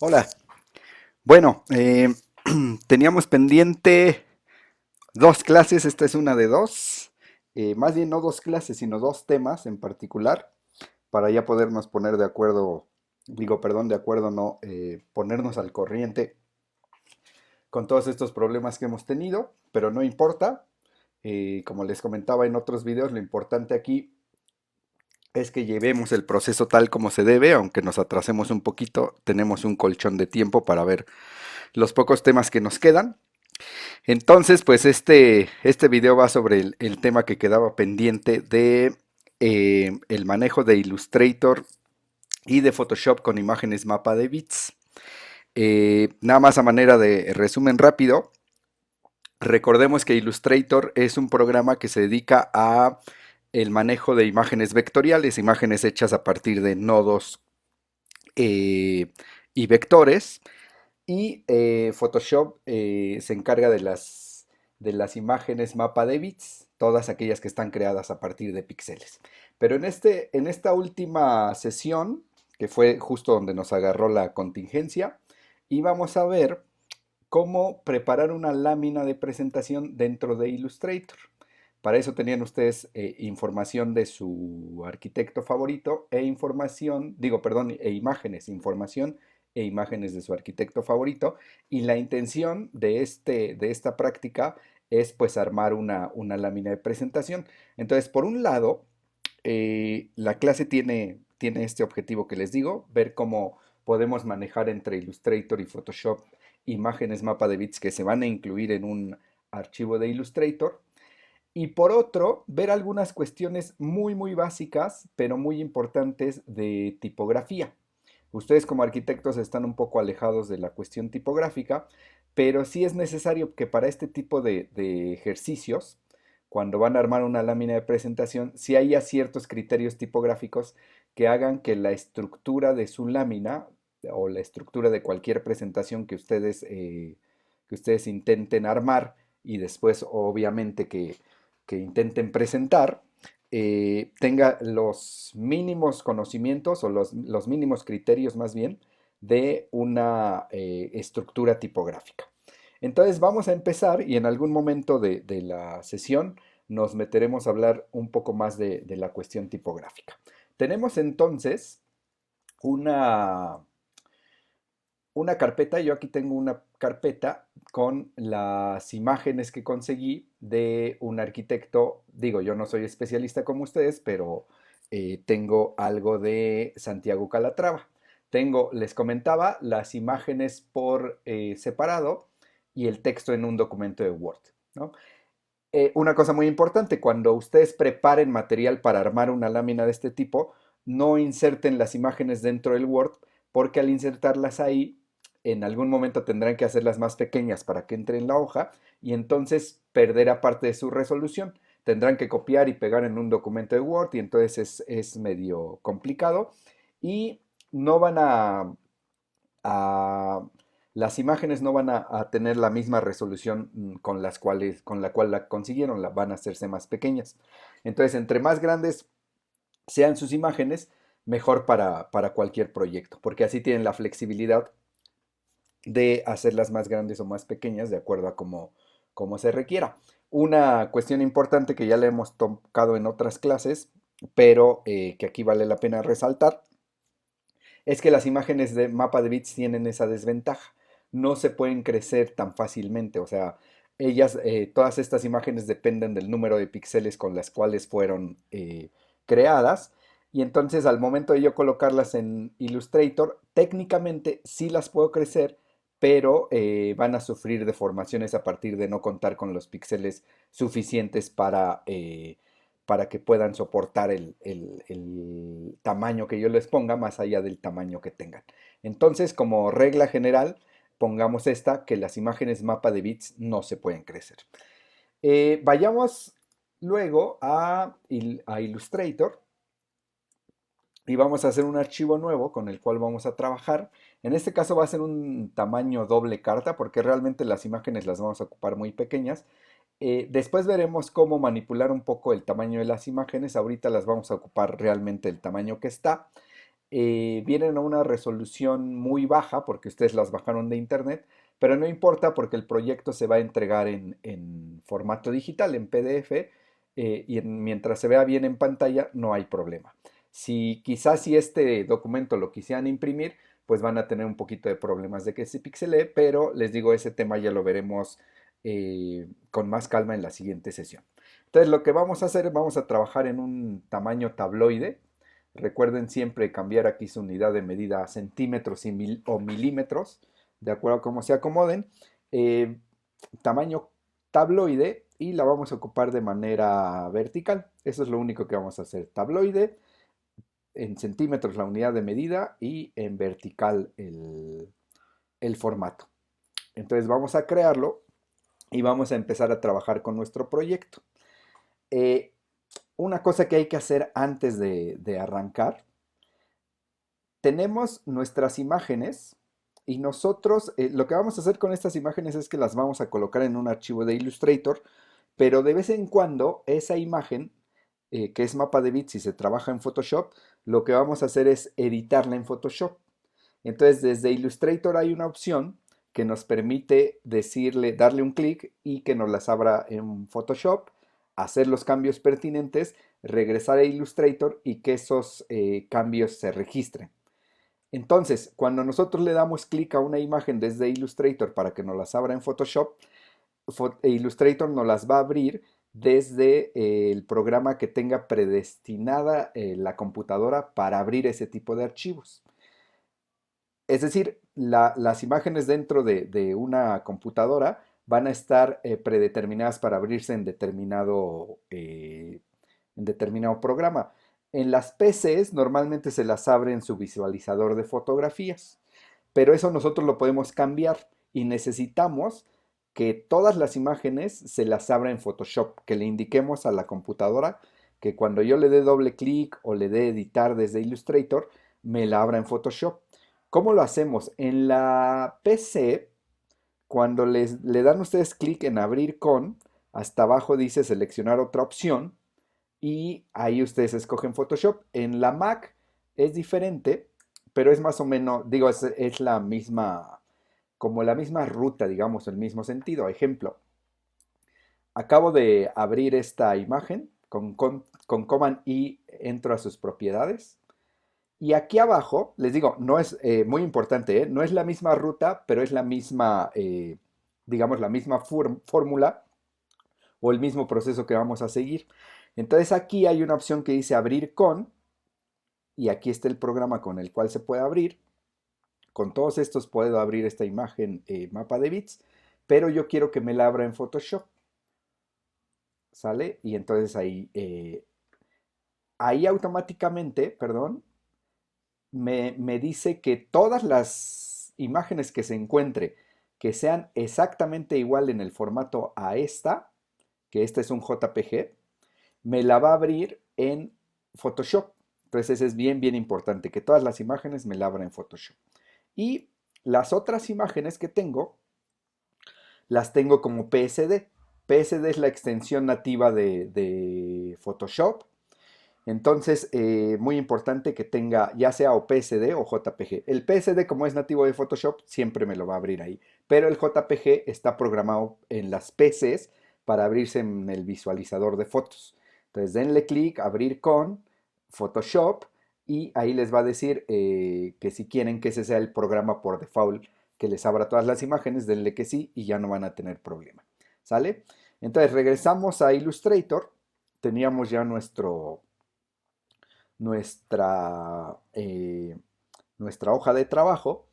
Hola. Bueno, teníamos pendiente dos clases, esta es una de dos. Más bien no dos clases, sino dos temas en particular, para ya podernos poner de acuerdo, digo, perdón, de acuerdo, no, ponernos al corriente con todos estos problemas que hemos tenido, pero no importa. Como les comentaba en otros videos, lo importante aquí es que llevemos el proceso tal como se debe, aunque nos atrasemos un poquito, tenemos un colchón de tiempo para ver los pocos temas que nos quedan. Entonces, pues este video va sobre el tema que quedaba pendiente de el manejo de Illustrator y de Photoshop con imágenes mapa de bits. Nada más a manera de resumen rápido, recordemos que Illustrator es un programa que se dedica a el manejo de imágenes vectoriales, imágenes hechas a partir de nodos eh, y vectores. Y Photoshop se encarga de las imágenes mapa de bits, todas aquellas que están creadas a partir de píxeles. Pero en esta última sesión, que fue justo donde nos agarró la contingencia, íbamos a ver cómo preparar una lámina de presentación dentro de Illustrator. Para eso tenían ustedes información de su arquitecto favorito e información, digo, perdón, e imágenes, información e imágenes de su arquitecto favorito. Y la intención de esta práctica es pues armar una lámina de presentación. Entonces, por un lado, la clase tiene este objetivo que les digo, ver cómo podemos manejar entre Illustrator y Photoshop imágenes mapa de bits que se van a incluir en un archivo de Illustrator. Y por otro, ver algunas cuestiones muy básicas, pero muy importantes de tipografía. Ustedes como arquitectos están un poco alejados de la cuestión tipográfica, pero sí es necesario que para este tipo de ejercicios, cuando van a armar una lámina de presentación, sí haya ciertos criterios tipográficos que hagan que la estructura de su lámina o la estructura de cualquier presentación que ustedes intenten armar y después obviamente que intenten presentar, tenga los mínimos conocimientos o los mínimos criterios más bien de una estructura tipográfica. Entonces vamos a empezar y en algún momento de la sesión nos meteremos a hablar un poco más de la cuestión tipográfica. Tenemos entonces una, una carpeta, yo aquí tengo una carpeta con las imágenes que conseguí de un arquitecto, digo, yo no soy especialista como ustedes, pero tengo algo de Santiago Calatrava. Tengo, les comentaba, las imágenes por separado y el texto en un documento de Word, ¿no? Una cosa muy importante, cuando ustedes preparen material para armar una lámina de este tipo, no inserten las imágenes dentro del Word, porque al insertarlas ahí, en algún momento tendrán que hacerlas más pequeñas para que entre en la hoja y entonces perderá parte de su resolución. Tendrán que copiar y pegar en un documento de Word y entonces es medio complicado y no van a las imágenes no van a tener la misma resolución con la cual la consiguieron, van a hacerse más pequeñas. Entonces, entre más grandes sean sus imágenes, mejor para cualquier proyecto, porque así tienen la flexibilidad de hacerlas más grandes o más pequeñas de acuerdo a cómo se requiera. Una cuestión importante que ya le hemos tocado en otras clases, pero que aquí vale la pena resaltar, es que las imágenes de mapa de bits tienen esa desventaja. No se pueden crecer tan fácilmente, o sea, todas estas imágenes dependen del número de píxeles con las cuales fueron creadas. Y entonces al momento de yo colocarlas en Illustrator, técnicamente sí las puedo crecer, pero van a sufrir deformaciones a partir de no contar con los píxeles suficientes para que puedan soportar el tamaño que yo les ponga más allá del tamaño que tengan. Entonces, como regla general, pongamos esta, que las imágenes mapa de bits no se pueden crecer. Vayamos luego a Illustrator y vamos a hacer un archivo nuevo con el cual vamos a trabajar. En este caso va a ser un tamaño doble carta porque realmente las imágenes las vamos a ocupar muy pequeñas. Después veremos cómo manipular un poco el tamaño de las imágenes. Ahorita las vamos a ocupar realmente el tamaño que está. vienen a una resolución muy baja porque ustedes las bajaron de internet, pero no importa porque el proyecto se va a entregar en formato digital, en PDF, mientras se vea bien en pantalla, no hay problema. Si quizás si este documento lo quisieran imprimir, pues van a tener un poquito de problemas de que se pixelee, pero les digo, ese tema ya lo veremos con más calma en la siguiente sesión. Entonces, lo que vamos a hacer, vamos a trabajar en un tamaño tabloide. Recuerden siempre cambiar aquí su unidad de medida a centímetros o milímetros, de acuerdo a cómo se acomoden. Eh, Tamaño tabloide y la vamos a ocupar de manera vertical. Eso es lo único que vamos a hacer. Tabloide, en centímetros la unidad de medida y en vertical el formato. Entonces vamos a crearlo y vamos a empezar a trabajar con nuestro proyecto. Eh, una cosa que hay que hacer antes de arrancar, tenemos nuestras imágenes y nosotros lo que vamos a hacer con estas imágenes es que las vamos a colocar en un archivo de Illustrator, pero de vez en cuando esa imagen, que es mapa de bits y se trabaja en Photoshop, lo que vamos a hacer es editarla en Photoshop. Entonces, desde Illustrator hay una opción que nos permite decirle, darle un clic y que nos las abra en Photoshop, hacer los cambios pertinentes, regresar a Illustrator y que esos cambios se registren. Entonces, cuando nosotros le damos clic a una imagen desde Illustrator para que nos las abra en Photoshop, Illustrator nos las va a abrir desde el programa que tenga predestinada la computadora para abrir ese tipo de archivos. Es decir, las imágenes dentro de una computadora van a estar predeterminadas para abrirse en determinado programa. En las PCs normalmente se las abre en su visualizador de fotografías, pero eso nosotros lo podemos cambiar y necesitamos que todas las imágenes se las abra en Photoshop, que le indiquemos a la computadora que cuando yo le dé doble clic o le dé editar desde Illustrator, me la abra en Photoshop. ¿Cómo lo hacemos? En la PC, cuando le dan ustedes clic en abrir con, hasta abajo dice seleccionar otra opción y ahí ustedes escogen Photoshop. En la Mac es diferente, pero es más o menos, digo, es la misma, como la misma ruta, digamos, el mismo sentido. Ejemplo, acabo de abrir esta imagen con Command I entro a sus propiedades. Y aquí abajo, les digo, no es muy importante, ¿eh? No es la misma ruta, pero es la misma, digamos, la misma fórmula o el mismo proceso que vamos a seguir. Entonces aquí hay una opción que dice abrir con, y aquí está el programa con el cual se puede abrir. Con todos estos puedo abrir esta imagen mapa de bits, pero yo quiero que me la abra en Photoshop, ¿sale? Y entonces ahí automáticamente, perdón, me dice que todas las imágenes que se encuentre que sean exactamente igual en el formato a esta, que esta es un JPG, me la va a abrir en Photoshop. Entonces ese es bien, bien importante, que todas las imágenes me la abra en Photoshop. Y las otras imágenes que tengo, las tengo como PSD. PSD es la extensión nativa de Photoshop. Entonces, muy importante que tenga ya sea o PSD o JPG. El PSD, como es nativo de Photoshop, siempre me lo va a abrir ahí. Pero el JPG está programado en las PCs para abrirse en el visualizador de fotos. Entonces, denle clic, abrir con Photoshop y ahí les va a decir que si quieren que ese sea el programa por default que les abra todas las imágenes, denle que sí y ya no van a tener problema. ¿Sale? Entonces, regresamos a Illustrator. Teníamos ya nuestra, eh, nuestra hoja de trabajo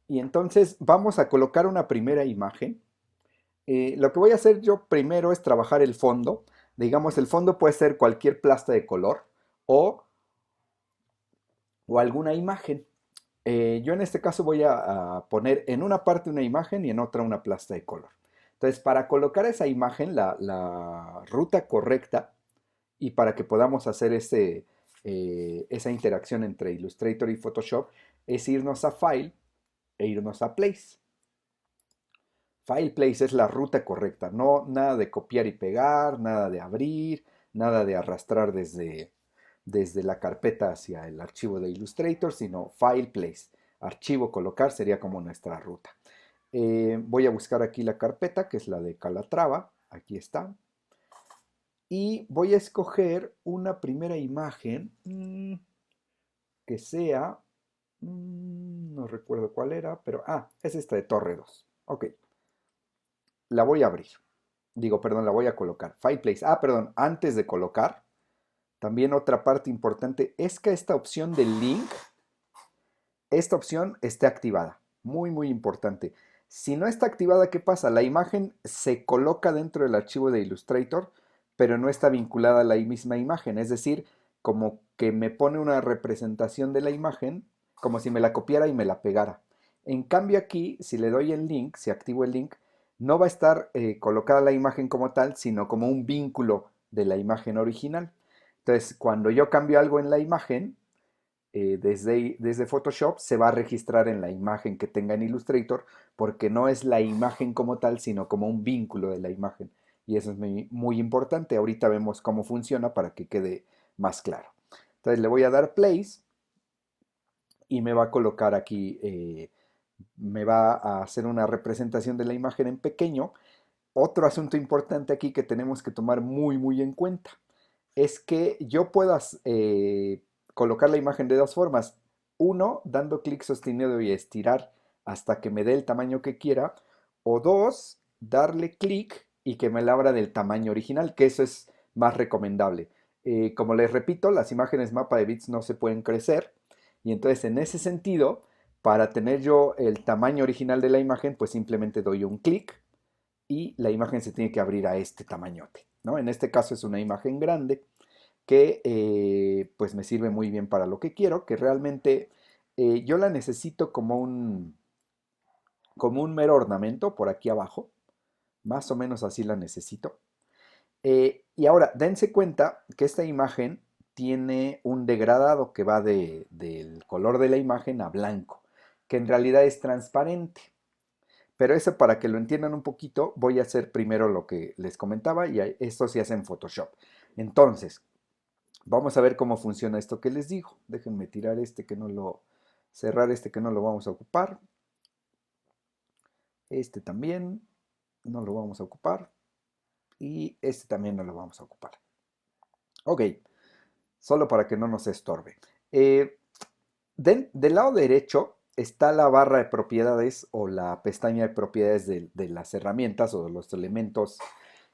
y entonces vamos a colocar una primera imagen. Lo que voy a hacer yo primero es trabajar el fondo. Digamos, el fondo puede ser cualquier plasta de color o, o alguna imagen. Yo en este caso voy a poner en una parte una imagen y en otra una plasta de color. Entonces, para colocar esa imagen, la ruta correcta, y para que podamos hacer esa interacción entre Illustrator y Photoshop es irnos a File e irnos a Place. File Place es la ruta correcta, no nada de copiar y pegar, nada de abrir, nada de arrastrar desde la carpeta hacia el archivo de Illustrator, sino File, Place. Archivo, colocar sería como nuestra ruta. Voy a buscar aquí la carpeta, que es la de Calatrava. Aquí está. Y voy a escoger una primera imagen que sea, no recuerdo cuál era, pero, es esta de Torre 2. Ok, la voy a abrir. Digo, perdón, la voy a colocar. Fireplace. Perdón, antes de colocar, también otra parte importante es que esta opción del link, esta opción esté activada. Muy, muy importante. Si no está activada, ¿qué pasa? La imagen se coloca dentro del archivo de Illustrator, pero no está vinculada a la misma imagen. Es decir, como que me pone una representación de la imagen, como si me la copiara y me la pegara. En cambio aquí, si le doy el link, si activo el link, no va a estar colocada la imagen como tal, sino como un vínculo de la imagen original. Entonces, cuando yo cambio algo en la imagen, desde Photoshop se va a registrar en la imagen que tenga en Illustrator, porque no es la imagen como tal, sino como un vínculo de la imagen. Y eso es muy, muy importante. Ahorita vemos cómo funciona para que quede más claro. Entonces le voy a dar place y me va a colocar aquí, me va a hacer una representación de la imagen en pequeño. Otro asunto importante aquí que tenemos que tomar muy, muy en cuenta es que yo pueda colocar la imagen de dos formas. Uno, dando clic sostenido y estirar hasta que me dé el tamaño que quiera. O dos, darle clic y que me la abra del tamaño original, que eso es más recomendable. Como les repito, las imágenes mapa de bits no se pueden crecer. Y entonces en ese sentido, para tener yo el tamaño original de la imagen, pues simplemente doy un clic y la imagen se tiene que abrir a este tamañote, ¿no? En este caso es una imagen grande que pues me sirve muy bien para lo que quiero, que realmente yo la necesito como un mero ornamento por aquí abajo, más o menos así la necesito. Y ahora, dense cuenta que esta imagen tiene un degradado que va del color de la imagen a blanco, que en realidad es transparente. Pero eso para que lo entiendan un poquito, voy a hacer primero lo que les comentaba y esto se hace en Photoshop. Entonces, vamos a ver cómo funciona esto que les digo. Déjenme tirar cerrar este que no lo vamos a ocupar. Este también no lo vamos a ocupar. Y este también no lo vamos a ocupar. Ok, solo para que no nos estorbe. Del lado derecho está la barra de propiedades o la pestaña de propiedades de las herramientas o de los elementos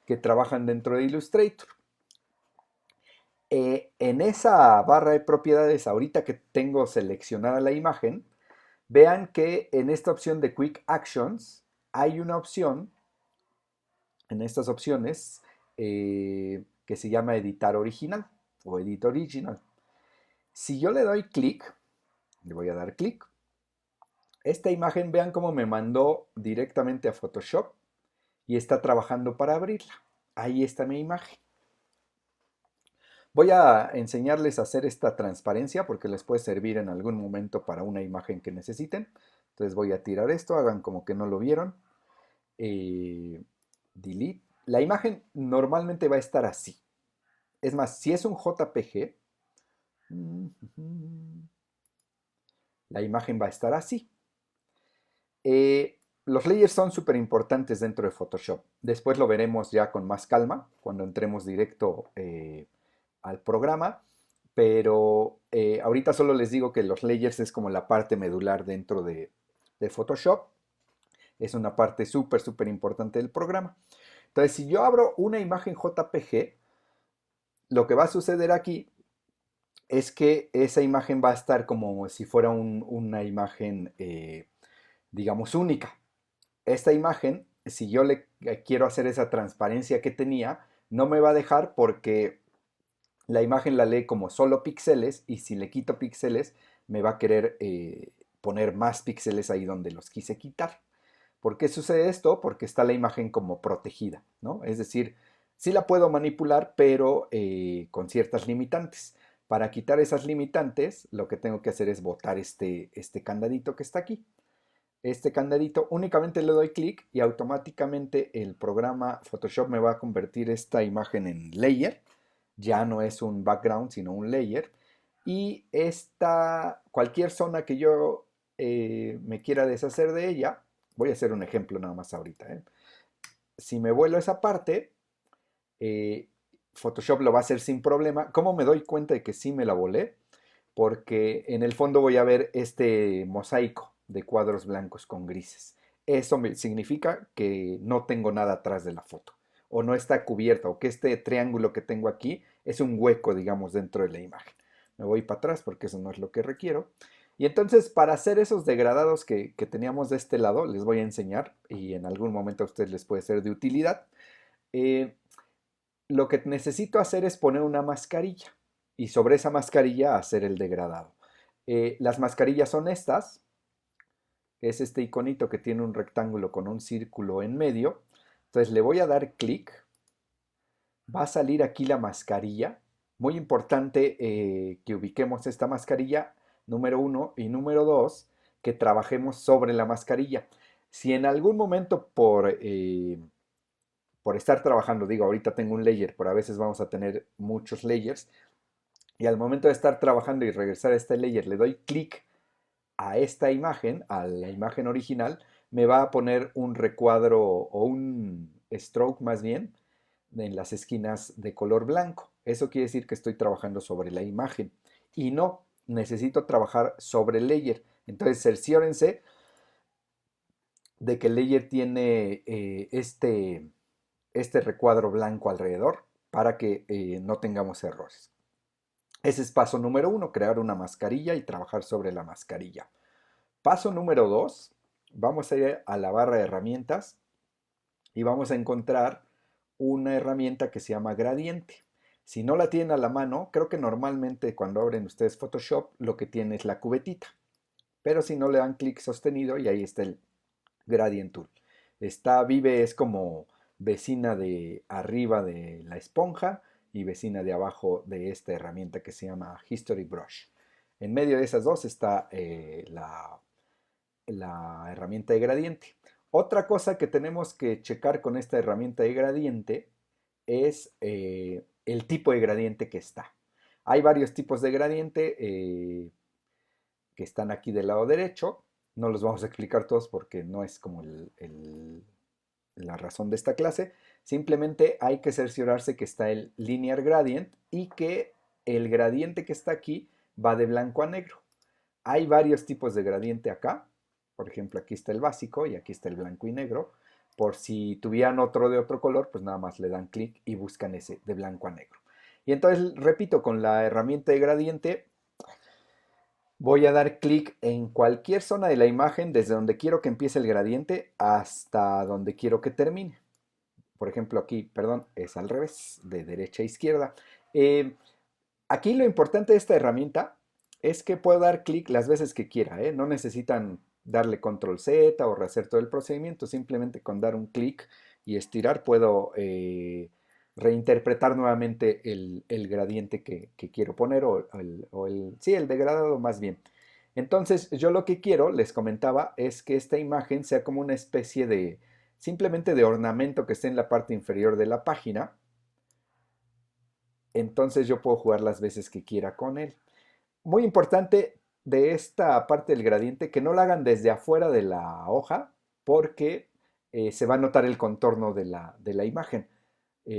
que trabajan dentro de Illustrator. En esa barra de propiedades, ahorita que tengo seleccionada la imagen, vean que en esta opción de Quick Actions hay una opción, en estas opciones, que se llama Editar Original o Edit Original. Si yo le doy clic, le voy a dar clic, esta imagen vean cómo me mandó directamente a Photoshop y está trabajando para abrirla. Ahí está mi imagen. Voy a enseñarles a hacer esta transparencia porque les puede servir en algún momento para una imagen que necesiten. Entonces voy a tirar esto, hagan como que no lo vieron. Delete. La imagen normalmente va a estar así. Es más, si es un JPG, la imagen va a estar así. Los layers son súper importantes dentro de Photoshop. Después lo veremos ya con más calma cuando entremos directo al programa. Pero ahorita solo les digo que los layers es como la parte medular dentro de Photoshop. Es una parte súper, súper importante del programa. Entonces, si yo abro una imagen JPG, lo que va a suceder aquí es que esa imagen va a estar como si fuera una imagen, digamos, única. Esta imagen, si yo le quiero hacer esa transparencia que tenía, no me va a dejar porque la imagen la lee como solo píxeles y si le quito píxeles me va a querer poner más píxeles ahí donde los quise quitar. ¿Por qué sucede esto? Porque está la imagen como protegida, ¿no? Es decir, sí la puedo manipular, pero con ciertas limitantes. Para quitar esas limitantes, lo que tengo que hacer es botar este candadito que está aquí. Este candadito únicamente le doy clic y automáticamente el programa Photoshop me va a convertir esta imagen en layer ya no es un background, sino un layer. Y cualquier zona que yo me quiera deshacer de ella, voy a hacer un ejemplo nada más ahorita, ¿eh? Si me vuelo esa parte, eh, Photoshop lo va a hacer sin problema. ¿Cómo me doy cuenta de que sí me la volé? Porque en el fondo voy a ver este mosaico de cuadros blancos con grises. Eso significa que no tengo nada atrás de la foto, o no está cubierta, o que este triángulo que tengo aquí es un hueco, digamos, dentro de la imagen. Me voy para atrás porque eso no es lo que requiero. Y entonces, para hacer esos degradados que teníamos de este lado, les voy a enseñar, y en algún momento a ustedes les puede ser de utilidad. Eh, lo que necesito hacer es poner una mascarilla y sobre esa mascarilla hacer el degradado. Las mascarillas son estas, es este iconito que tiene un rectángulo con un círculo en medio. Entonces le voy a dar clic, va a salir aquí la mascarilla. Muy importante que ubiquemos esta mascarilla, número uno, y número dos, que trabajemos sobre la mascarilla. Si en algún momento por estar trabajando, digo, ahorita tengo un layer, pero a veces vamos a tener muchos layers, y al momento de estar trabajando y regresar a este layer, le doy clic a esta imagen, a la imagen original, me va a poner un recuadro o un stroke más bien en las esquinas de color blanco. Eso quiere decir que estoy trabajando sobre la imagen. Y no, necesito trabajar sobre el layer. Entonces cerciórense de que el layer tiene este recuadro blanco alrededor para que no tengamos errores. Ese es paso número uno, crear una mascarilla y trabajar sobre la mascarilla. Paso número dos, vamos a ir a la barra de herramientas y vamos a encontrar una herramienta que se llama gradiente. Si no la tienen a la mano, creo que normalmente cuando abren ustedes Photoshop lo que tiene es la cubetita. Pero si no le dan clic sostenido y ahí está el Gradient Tool. Vive es como vecina de arriba de la esponja y vecina de abajo de esta herramienta que se llama History Brush. En medio de esas dos está la herramienta de gradiente. Otra cosa que tenemos que checar con esta herramienta de gradiente es el tipo de gradiente que está. Hay varios tipos de gradiente que están aquí del lado derecho. No los vamos a explicar todos porque no es como la razón de esta clase. Simplemente hay que cerciorarse que está el linear gradient y que el gradiente que está aquí va de blanco a negro. Hay varios tipos de gradiente acá. Por ejemplo, aquí está el básico y aquí está el blanco y negro. Por si tuvieran otro de otro color, pues nada más le dan clic y buscan ese de blanco a negro. Y entonces, repito, con la herramienta de gradiente voy a dar clic en cualquier zona de la imagen desde donde quiero que empiece el gradiente hasta donde quiero que termine. Por ejemplo, aquí, perdón, es al revés, de derecha a izquierda. Eh, Aquí lo importante de esta herramienta es que puedo dar clic las veces que quiera, ¿eh? No necesitan darle control Z o rehacer todo el procedimiento, simplemente con dar un clic y estirar puedo reinterpretar nuevamente el gradiente que quiero poner sí, el degradado más bien. Entonces yo lo que quiero, les comentaba, es que esta imagen sea como una especie de, simplemente de ornamento que esté en la parte inferior de la página. Entonces yo puedo jugar las veces que quiera con él. Muy importante de esta parte del gradiente que no la hagan desde afuera de la hoja porque se va a notar el contorno de la imagen.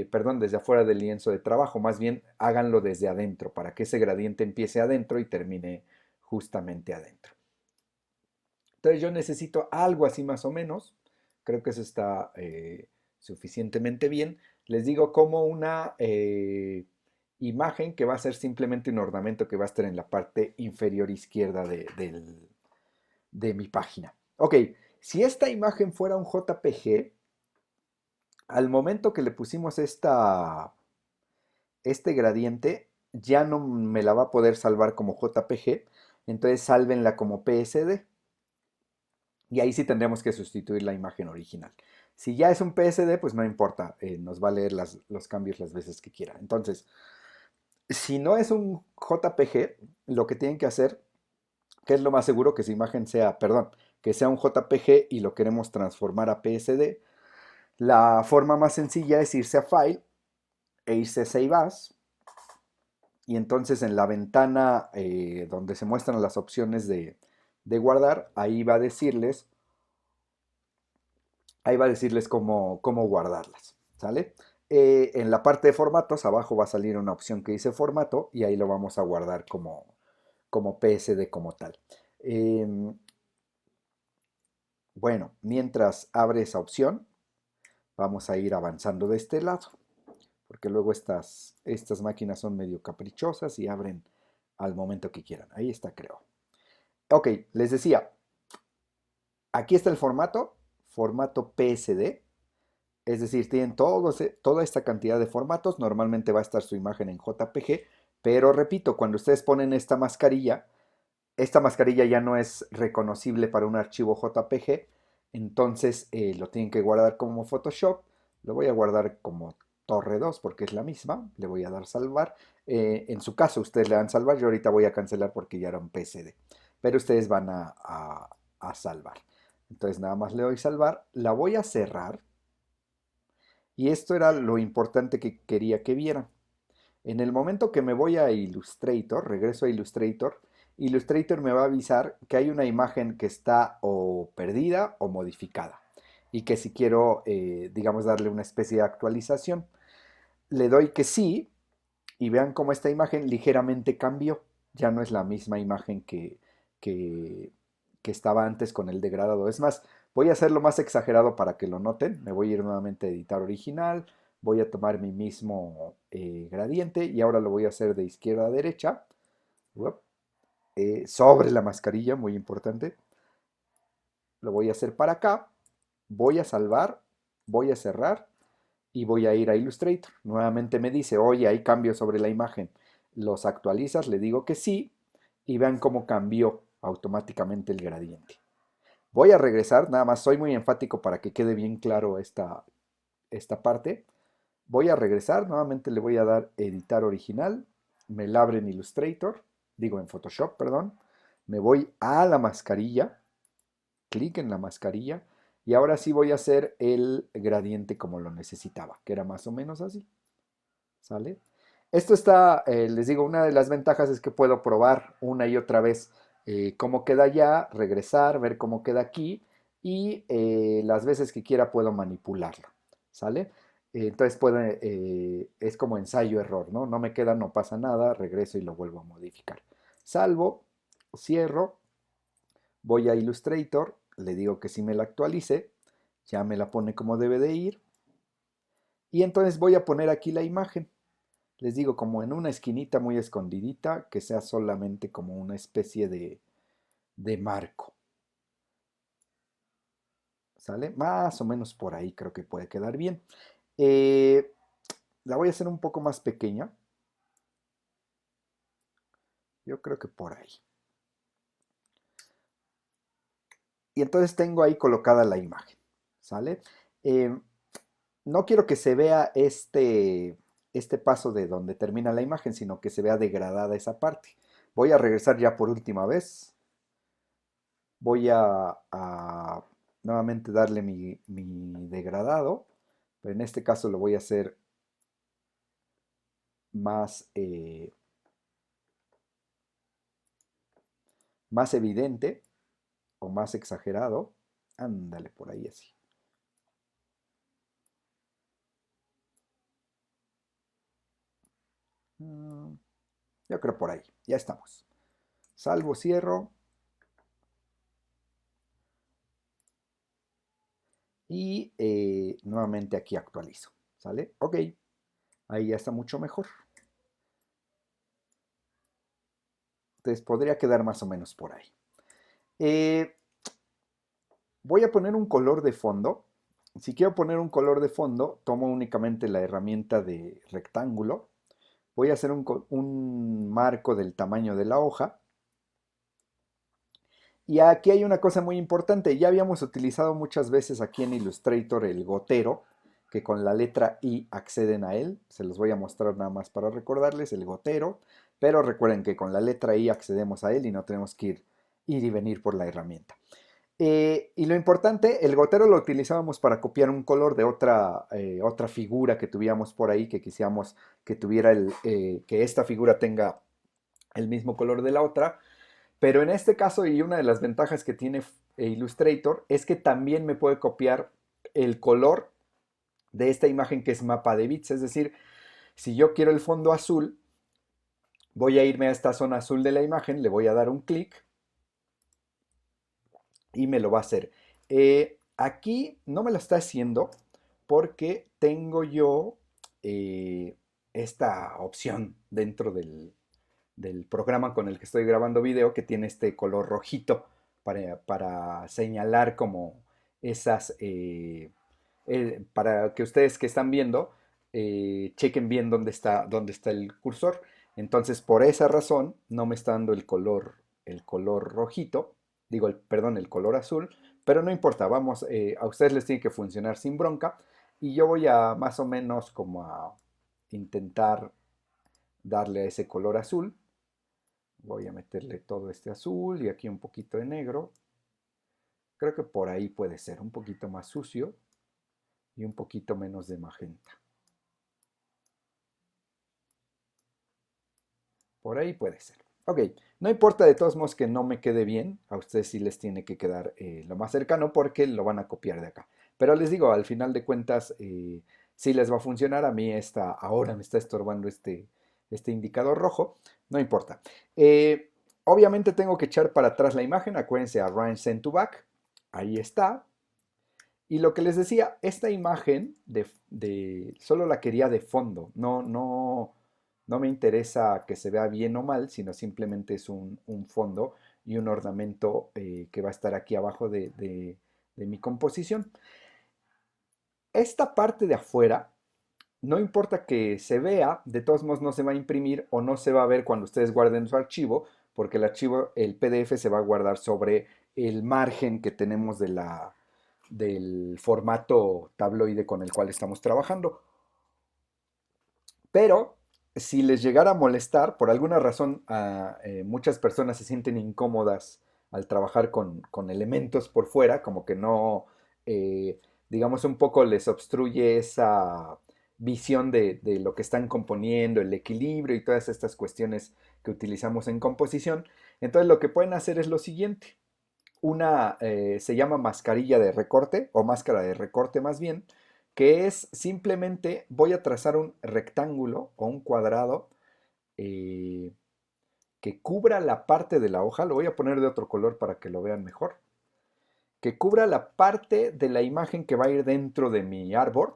Perdón, desde afuera del lienzo de trabajo. Más bien háganlo desde adentro para que ese gradiente empiece adentro y termine justamente adentro. Entonces yo necesito algo así más o menos. Creo que eso está suficientemente bien. Les digo como una imagen que va a ser simplemente un ornamento que va a estar en la parte inferior izquierda de mi página. Ok, si esta imagen fuera un JPG, al momento que le pusimos este gradiente, ya no me la va a poder salvar como JPG, entonces sálvenla como PSD. Y ahí sí tendríamos que sustituir la imagen original. Si ya es un PSD, pues no importa, nos va a leer los cambios las veces que quiera. Entonces, si no es un JPG, lo que tienen que hacer, que es lo más seguro que su imagen sea, perdón, que sea un JPG y lo queremos transformar a PSD, la forma más sencilla es irse a File e irse a Save As. y entonces en la ventana donde se muestran las opciones de guardar, ahí va a decirles cómo guardarlas, ¿sale? En la parte de formatos, abajo va a salir una opción que dice formato y ahí lo vamos a guardar como PSD como tal. Em, bueno, mientras abre esa opción, vamos a ir avanzando de este lado, porque luego estas máquinas son medio caprichosas y abren al momento que quieran. Ahí está, creo. Ok, les decía, aquí está el formato PSD. Es decir, tienen toda esta cantidad de formatos. Normalmente va a estar su imagen en JPG, pero repito, cuando ustedes ponen esta mascarilla ya no es reconocible para un archivo JPG, entonces lo tienen que guardar como Photoshop. Lo voy a guardar como Torre 2 porque es la misma. Le voy a dar salvar. En su caso, ustedes le dan salvar. Yo ahorita voy a cancelar porque ya era un PSD. Pero ustedes van a salvar. Entonces nada más le doy salvar. La voy a cerrar. Y esto era lo importante que quería que vieran. En el momento que me voy a Illustrator, regreso a Illustrator, Illustrator me va a avisar que hay una imagen que está o perdida o modificada. Y que si quiero, digamos, darle una especie de actualización, le doy que sí y vean cómo esta imagen ligeramente cambió. Ya no es la misma imagen que, que estaba antes con el degradado. Es más, voy a hacerlo más exagerado para que lo noten. Me voy a ir nuevamente a editar original. Voy a tomar mi mismo gradiente y ahora lo voy a hacer de izquierda a derecha. Uop, sobre la mascarilla, muy importante. Lo voy a hacer para acá. Voy a salvar. Voy a cerrar y voy a ir a Illustrator. Nuevamente me dice, oye, hay cambios sobre la imagen. ¿Los actualizas? Le digo que sí y vean cómo cambió automáticamente el gradiente. Voy a regresar, nada más soy muy enfático para que quede bien claro esta parte. Voy a regresar, nuevamente le voy a dar editar original, me la abre en Illustrator, digo en Photoshop, perdón. Me voy a la mascarilla, clic en la mascarilla y ahora sí voy a hacer el gradiente como lo necesitaba, que era más o menos así. ¿Sale? Esto está, les digo, una de las ventajas es que puedo probar una y otra vez cómo queda allá, regresar, ver cómo queda aquí y las veces que quiera puedo manipularlo. ¿Sale? Entonces es como ensayo-error, ¿no? No me queda, no pasa nada, regreso y lo vuelvo a modificar. Salvo, cierro, voy a Illustrator, le digo que sí me la actualice, ya me la pone como debe de ir y entonces voy a poner aquí la imagen. Les digo, como en una esquinita muy escondidita, que sea solamente como una especie de marco. ¿Sale? Más o menos por ahí creo que puede quedar bien. Eh, la voy a hacer un poco más pequeña. Yo creo que por ahí. Y entonces tengo ahí colocada la imagen. ¿Sale? Eh, no quiero que se vea este paso de donde termina la imagen, sino que se vea degradada esa parte. Voy a regresar ya por última vez. Voy a nuevamente darle mi degradado, pero en este caso lo voy a hacer más, más evidente o más exagerado. Ándale por ahí así. Mm, Yo creo por ahí. Ya estamos. Salvo, cierro y nuevamente aquí actualizo. ¿Sale? Ok. Ahí ya está mucho mejor. Entonces podría quedar más o menos por ahí. Eh, Voy a poner un color de fondo. Si quiero poner un color de fondo, tomo únicamente la herramienta de rectángulo. Voy a hacer un marco del tamaño de la hoja. Y aquí hay una cosa muy importante. Ya habíamos utilizado muchas veces aquí en Illustrator el gotero, que con la letra I acceden a él. Se los voy a mostrar nada más para recordarles el gotero. Pero recuerden que con la letra I accedemos a él y no tenemos que ir y venir por la herramienta. Y lo importante, el gotero lo utilizábamos para copiar un color de otra figura que tuviéramos por ahí, que quisiéramos que tuviera que esta figura tenga el mismo color de la otra. Pero en este caso, y una de las ventajas que tiene Illustrator, es que también me puede copiar el color de esta imagen que es mapa de bits. Es decir, si yo quiero el fondo azul, voy a irme a esta zona azul de la imagen, le voy a dar un clic y me lo va a hacer. Aquí no me lo está haciendo porque tengo yo esta opción dentro del programa con el que estoy grabando video que tiene este color rojito para señalar como esas, para que ustedes que están viendo chequen bien dónde está el cursor. Entonces, por esa razón, no me está dando el color rojito, digo, perdón, el color azul, pero no importa, vamos, a ustedes les tiene que funcionar sin bronca y yo voy a más o menos como a intentar darle a ese color azul. Voy a meterle todo este azul y aquí un poquito de negro. Creo que por ahí puede ser un poquito más sucio y un poquito menos de magenta. Por ahí puede ser. Ok, no importa de todos modos que no me quede bien, a ustedes sí les tiene que quedar lo más cercano porque lo van a copiar de acá. Pero les digo, al final de cuentas, sí les va a funcionar. A mí ahora me está estorbando este indicador rojo, no importa. Obviamente tengo que echar para atrás la imagen, acuérdense, arrange send to back, ahí está. Y lo que les decía, esta imagen solo la quería de fondo, no me interesa que se vea bien o mal, sino simplemente es un fondo y un ornamento que va a estar aquí abajo de mi composición. Esta parte de afuera, no importa que se vea, de todos modos no se va a imprimir o no se va a ver cuando ustedes guarden su archivo, porque el archivo, el PDF se va a guardar sobre el margen que tenemos del formato tabloide con el cual estamos trabajando. Pero si les llegara a molestar, por alguna razón muchas personas se sienten incómodas al trabajar con elementos por fuera, como que no, eh, digamos, un poco les obstruye esa visión de lo que están componiendo, el equilibrio y todas estas cuestiones que utilizamos en composición. Entonces lo que pueden hacer es lo siguiente. Se llama mascarilla de recorte o máscara de recorte más bien, que es simplemente voy a trazar un rectángulo o un cuadrado eh, que cubra la parte de la hoja, lo voy a poner de otro color para que lo vean mejor, que cubra la parte de la imagen que va a ir dentro de mi artboard.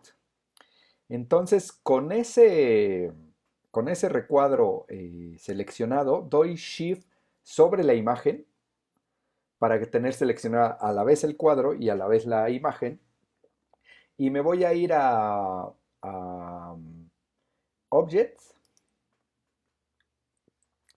Entonces, con ese recuadro seleccionado, doy Shift sobre la imagen para tener seleccionada a la vez el cuadro y a la vez la imagen. Y me voy a ir a Objects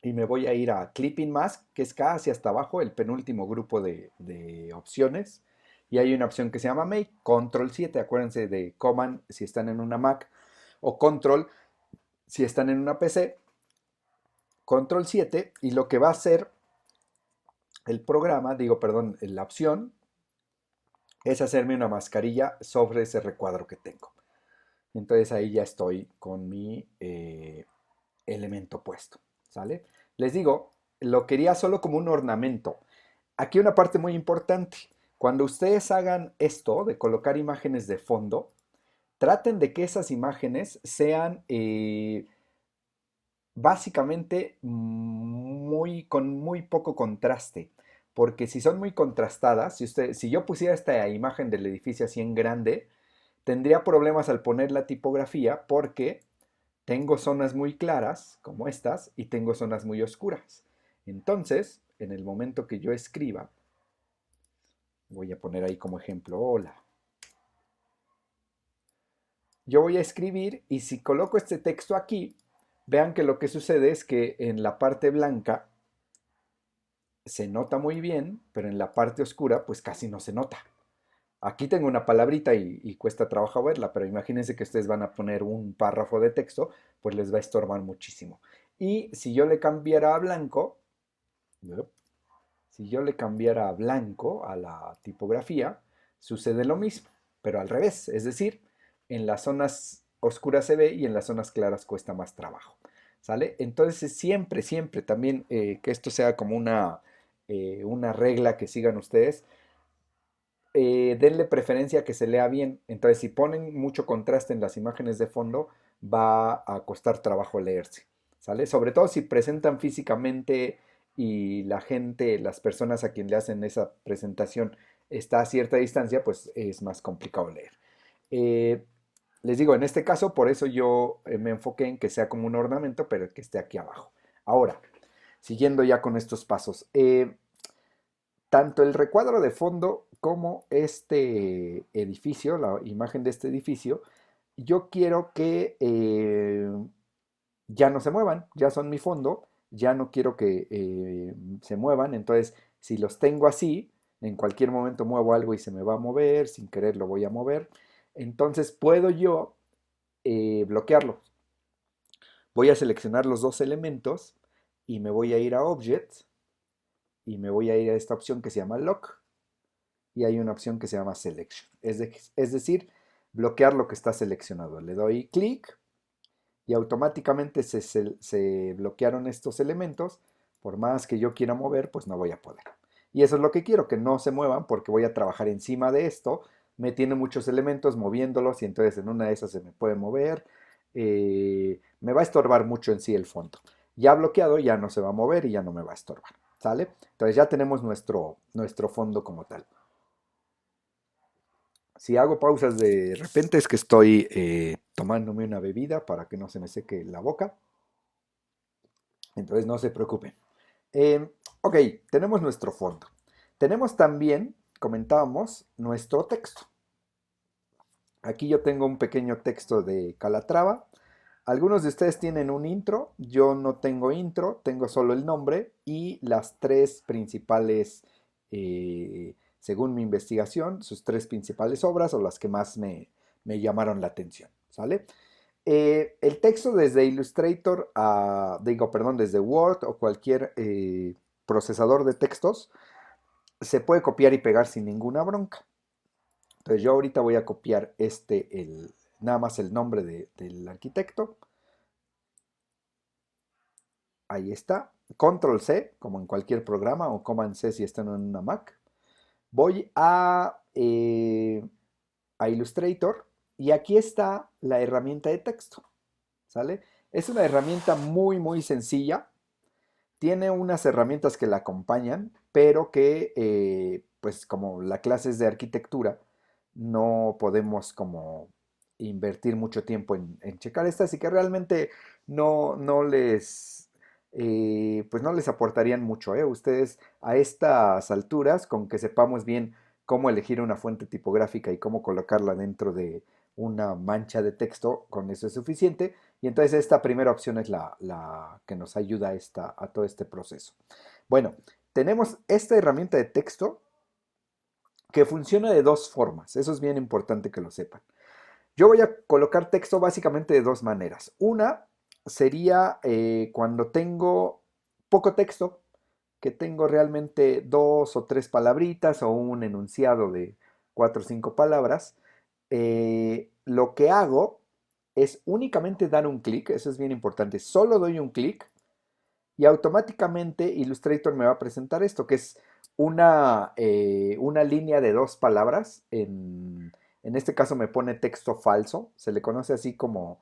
y me voy a ir a Clipping Mask, que es casi hasta abajo, el penúltimo grupo de opciones. Y hay una opción que se llama Make, Control 7, acuérdense de Command si están en una Mac o Control si están en una PC. Control 7 y lo que va a hacer el programa, digo, perdón, la opción es hacerme una mascarilla sobre ese recuadro que tengo. Entonces ahí ya estoy con mi elemento puesto, ¿sale? Les digo, lo quería solo como un ornamento. Aquí una parte muy importante. Cuando ustedes hagan esto de colocar imágenes de fondo, traten de que esas imágenes sean básicamente con muy poco contraste. Porque si son muy contrastadas, si yo pusiera esta imagen del edificio así en grande, tendría problemas al poner la tipografía porque tengo zonas muy claras, como estas, y tengo zonas muy oscuras. Entonces, en el momento que yo escriba, voy a poner ahí como ejemplo, hola. Yo voy a escribir y si coloco este texto aquí, vean que lo que sucede es que en la parte blanca se nota muy bien, pero en la parte oscura pues casi no se nota. Aquí tengo una palabrita y cuesta trabajo verla, pero imagínense que ustedes van a poner un párrafo de texto, pues les va a estorbar muchísimo. Y si yo le cambiara a blanco, Si yo le cambiara a blanco a la tipografía, sucede lo mismo, pero al revés. Es decir, en las zonas oscuras se ve y en las zonas claras cuesta más trabajo. ¿Sale? Entonces siempre, siempre también que esto sea como una regla que sigan ustedes, denle preferencia a que se lea bien. Entonces, si ponen mucho contraste en las imágenes de fondo, va a costar trabajo leerse, ¿sale? Sobre todo si presentan físicamente y la gente, las personas a quien le hacen esa presentación está a cierta distancia, pues es más complicado leer. Eh, Les digo, en este caso, por eso yo me enfoqué en que sea como un ornamento, pero que esté aquí abajo. Ahora, siguiendo ya con estos pasos. Tanto el recuadro de fondo como este edificio, la imagen de este edificio, yo quiero que ya no se muevan, ya son mi fondo, ya no quiero que se muevan, entonces si los tengo así, en cualquier momento muevo algo y se me va a mover, sin querer lo voy a mover, entonces puedo yo bloquearlo. Voy a seleccionar los dos elementos y me voy a ir a Object y me voy a ir a esta opción que se llama Lock y hay una opción que se llama Selection. Es decir, bloquear lo que está seleccionado. Le doy clic y automáticamente se bloquearon estos elementos. Por más que yo quiera mover, pues no voy a poder. Y eso es lo que quiero, que no se muevan porque voy a trabajar encima de esto. Me tiene muchos elementos moviéndolos y entonces en una de esas se me puede mover. Me va a estorbar mucho en sí el fondo. Ya bloqueado ya no se va a mover y ya no me va a estorbar. ¿Sale? Entonces ya tenemos nuestro fondo como tal. Si hago pausas de repente es que estoy tomándome una bebida para que no se me seque la boca. Entonces no se preocupen. Ok, tenemos nuestro fondo. Tenemos también, comentábamos, nuestro texto. Aquí yo tengo un pequeño texto de Calatrava. Algunos de ustedes tienen un intro. Yo no tengo intro, tengo solo el nombre y las tres principales, según mi investigación, sus tres principales obras o las que más me llamaron la atención. ¿Sale? El texto desde Illustrator digo, perdón, desde Word o cualquier procesador de textos se puede copiar y pegar sin ninguna bronca. Entonces yo ahorita voy a copiar nada más el nombre del arquitecto. Ahí está. Control C, como en cualquier programa, o Command C si están en una Mac. Voy a Illustrator y aquí está la herramienta de texto. ¿Sale? Es una herramienta muy, muy sencilla. Tiene unas herramientas que la acompañan, pero que, pues como la clase es de arquitectura, no podemos como invertir mucho tiempo en checar estas y que realmente no les, pues no les aportarían mucho, ¿eh? Ustedes a estas alturas, con que sepamos bien cómo elegir una fuente tipográfica y cómo colocarla dentro de una mancha de texto, con eso es suficiente. Y entonces esta primera opción es la que nos ayuda a todo este proceso. Bueno, tenemos esta herramienta de texto que funciona de dos formas. Eso es bien importante que lo sepan. Yo voy a colocar texto básicamente de dos maneras. Una sería cuando tengo poco texto, que tengo realmente dos o tres palabritas o un enunciado de cuatro o cinco palabras. Lo que hago es únicamente dar un clic, eso es bien importante, solo doy un clic y automáticamente Illustrator me va a presentar esto, que es una línea de dos palabras. En este caso me pone texto falso, se le conoce así como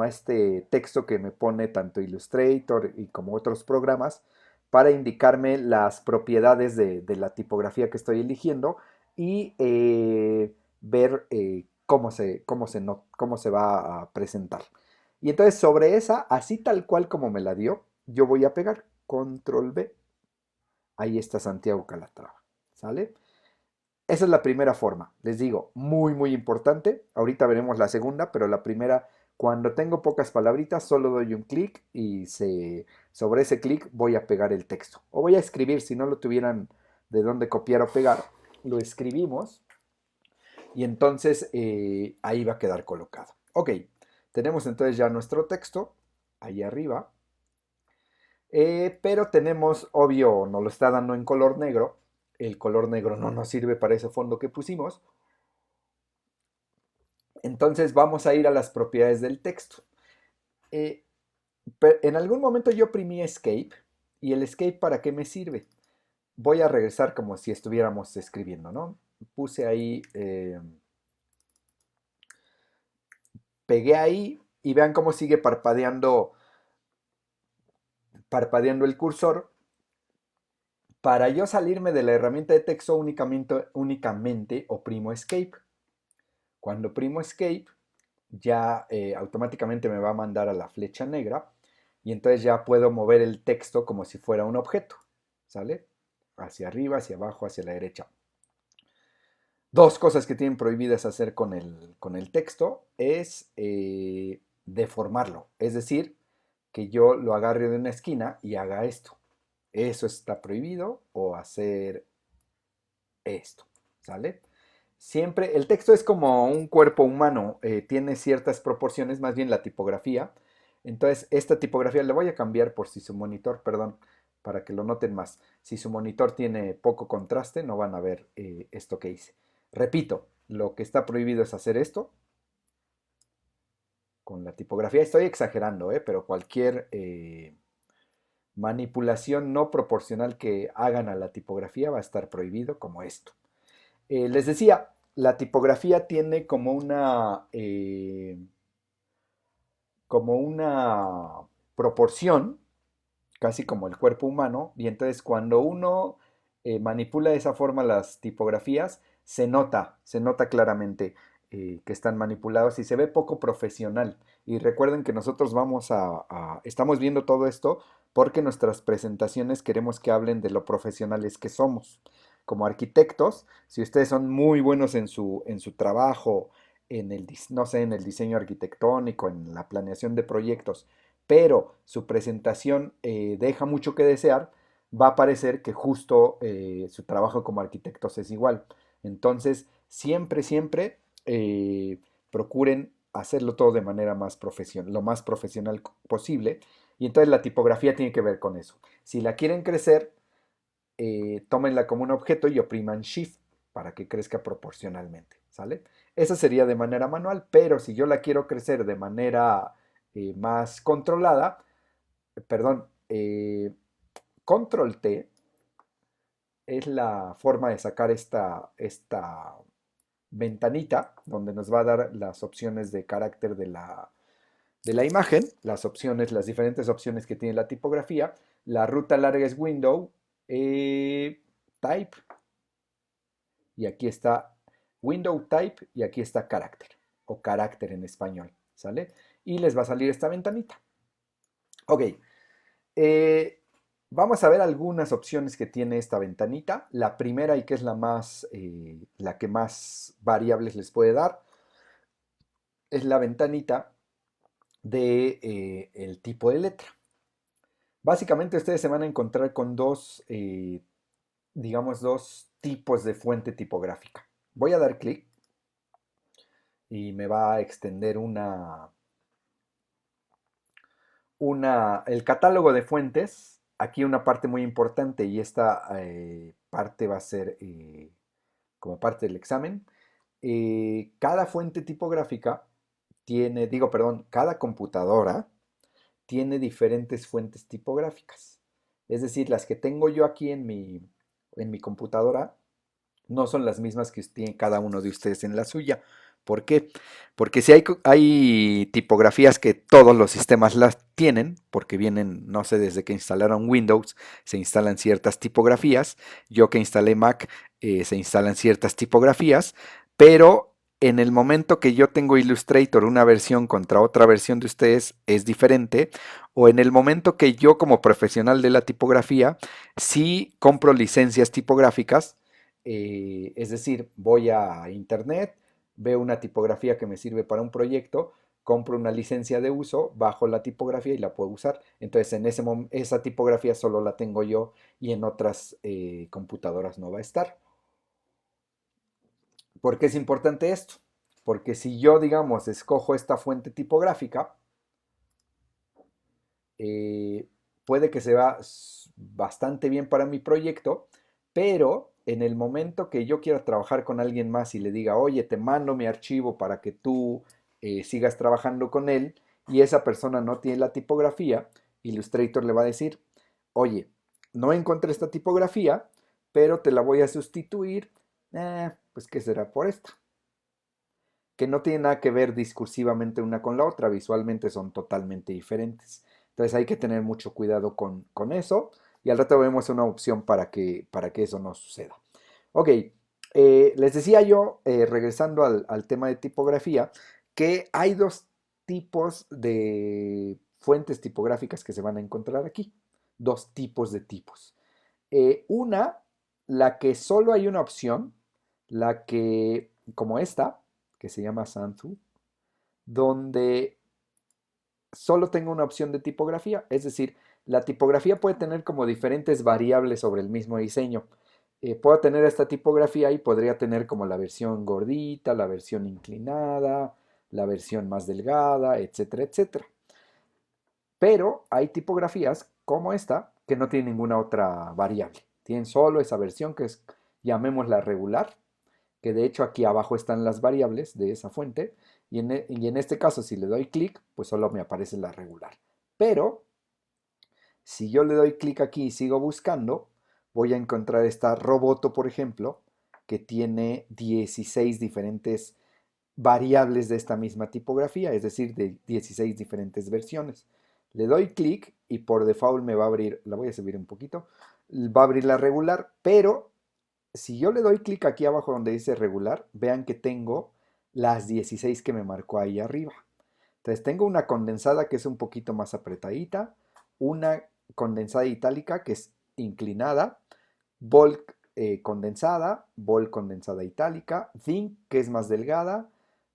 a este texto que me pone tanto Illustrator y como otros programas para indicarme las propiedades de la tipografía que estoy eligiendo y ver cómo se va a presentar. Y entonces sobre esa, así tal cual como me la dio, yo voy a pegar control V. Ahí está Santiago Calatrava. ¿Sale? Esa es la primera forma. Les digo, muy, muy importante. Ahorita veremos la segunda, pero la primera, cuando tengo pocas palabritas, solo doy un clic y sobre ese clic voy a pegar el texto. O voy a escribir, si no lo tuvieran de dónde copiar o pegar, lo escribimos y entonces ahí va a quedar colocado. Ok, tenemos entonces ya nuestro texto ahí arriba. Pero tenemos, obvio, nos lo está dando en color negro. El color negro no nos sirve para ese fondo que pusimos. Entonces vamos a ir a las propiedades del texto. Eh, en algún momento yo oprimí Escape. ¿Y el Escape para qué me sirve? Voy a regresar como si estuviéramos escribiendo, ¿no? Puse ahí, pegué ahí y vean cómo sigue parpadeando el cursor. Para yo salirme de la herramienta de texto únicamente oprimo Escape. Cuando oprimo Escape, ya automáticamente me va a mandar a la flecha negra y entonces ya puedo mover el texto como si fuera un objeto, ¿sale? Hacia arriba, hacia abajo, hacia la derecha. Dos cosas que tienen prohibidas hacer con el texto es deformarlo, es decir, que yo lo agarre de una esquina y haga esto. Eso está prohibido o hacer esto, ¿sale? Siempre, el texto es como un cuerpo humano, tiene ciertas proporciones, más bien la tipografía. Entonces, esta tipografía le voy a cambiar por si su monitor, perdón, para que lo noten más. Si su monitor tiene poco contraste, no van a ver esto que hice. Repito, lo que está prohibido es hacer esto con la tipografía. Estoy exagerando, pero cualquier manipulación no proporcional que hagan a la tipografía va a estar prohibido, como esto. Les decía, la tipografía tiene como una proporción, casi como el cuerpo humano, y entonces cuando uno manipula de esa forma las tipografías, se nota claramente que están manipulados y se ve poco profesional. Y recuerden que nosotros estamos viendo todo esto porque nuestras presentaciones queremos que hablen de lo profesionales que somos. Como arquitectos, si ustedes son muy buenos en su trabajo, no sé, en el diseño arquitectónico, en la planeación de proyectos, pero su presentación deja mucho que desear, va a parecer que justo su trabajo como arquitectos es igual. Entonces, siempre, siempre procuren hacerlo todo de manera más profesional, lo más profesional posible. Y entonces la tipografía tiene que ver con eso. Si la quieren crecer, tómenla como un objeto y opriman Shift para que crezca proporcionalmente, ¿sale? Esa sería de manera manual, pero si yo la quiero crecer de manera más controlada, perdón, Control T es la forma de sacar esta ventanita donde nos va a dar las opciones de carácter de la imagen, las diferentes opciones que tiene la tipografía. La ruta larga es Window, Type, y aquí está Window Type, y aquí está carácter, o carácter en español, ¿sale? Y les va a salir esta ventanita. Ok, Eh, vamos a ver algunas opciones que tiene esta ventanita. La primera y que es la que más variables les puede dar, es la ventanita de el tipo de letra. Básicamente ustedes se van a encontrar con digamos, dos tipos de fuente tipográfica. Voy a dar clic y me va a extender el catálogo de fuentes. Aquí una parte muy importante, y esta parte va a ser como parte del examen. Cada fuente tipográfica cada computadora tiene diferentes fuentes tipográficas. Es decir, las que tengo yo aquí en mi computadora no son las mismas que tiene cada uno de ustedes en la suya. ¿Por qué? Porque si hay tipografías que todos los sistemas las tienen, porque vienen, no sé, desde que instalaron Windows, se instalan ciertas tipografías. Yo que instalé Mac, se instalan ciertas tipografías, pero en el momento que yo tengo Illustrator, una versión contra otra versión de ustedes es diferente, o en el momento que yo como profesional de la tipografía, sí compro licencias tipográficas, es decir, voy a internet, veo una tipografía que me sirve para un proyecto, compro una licencia de uso, bajo la tipografía y la puedo usar. Entonces, esa tipografía solo la tengo yo y en otras computadoras no va a estar. ¿Por qué es importante esto? Porque si yo, digamos, escojo esta fuente tipográfica, eh, puede que sea bastante bien para mi proyecto, pero en el momento que yo quiera trabajar con alguien más y le diga, oye, te mando mi archivo para que tú sigas trabajando con él, y esa persona no tiene la tipografía, Illustrator le va a decir, oye, no encontré esta tipografía, pero te la voy a sustituir, pues ¿qué será por esta? Que no tiene nada que ver discursivamente una con la otra, visualmente son totalmente diferentes. Entonces hay que tener mucho cuidado con eso y al rato vemos una opción para que eso no suceda. Ok, les decía yo, regresando al tema de tipografía, que hay dos tipos de fuentes tipográficas que se van a encontrar aquí. Dos tipos de tipos. Una, la que solo hay una opción, la que, como esta, que se llama Santu, donde solo tengo una opción de tipografía, es decir, la tipografía puede tener como diferentes variables sobre el mismo diseño. Puedo tener esta tipografía y podría tener como la versión gordita, la versión inclinada, la versión más delgada, etcétera, etcétera. Pero hay tipografías como esta que no tienen ninguna otra variable. Tienen solo esa versión que es, llamémosla regular, que de hecho aquí abajo están las variables de esa fuente. Y en este caso, si le doy clic, pues solo me aparece la regular. Pero si yo le doy clic aquí y sigo buscando, voy a encontrar esta Roboto, por ejemplo, que tiene 16 diferentes variables de esta misma tipografía, es decir, de 16 diferentes versiones. Le doy clic y por default me va a abrir, la voy a subir un poquito, va a abrir la regular, pero si yo le doy clic aquí abajo donde dice regular, vean que tengo las 16 que me marcó ahí arriba. Entonces tengo una condensada que es un poquito más apretadita, una condensada itálica que es inclinada, bulk bold condensada itálica, Think que es más delgada,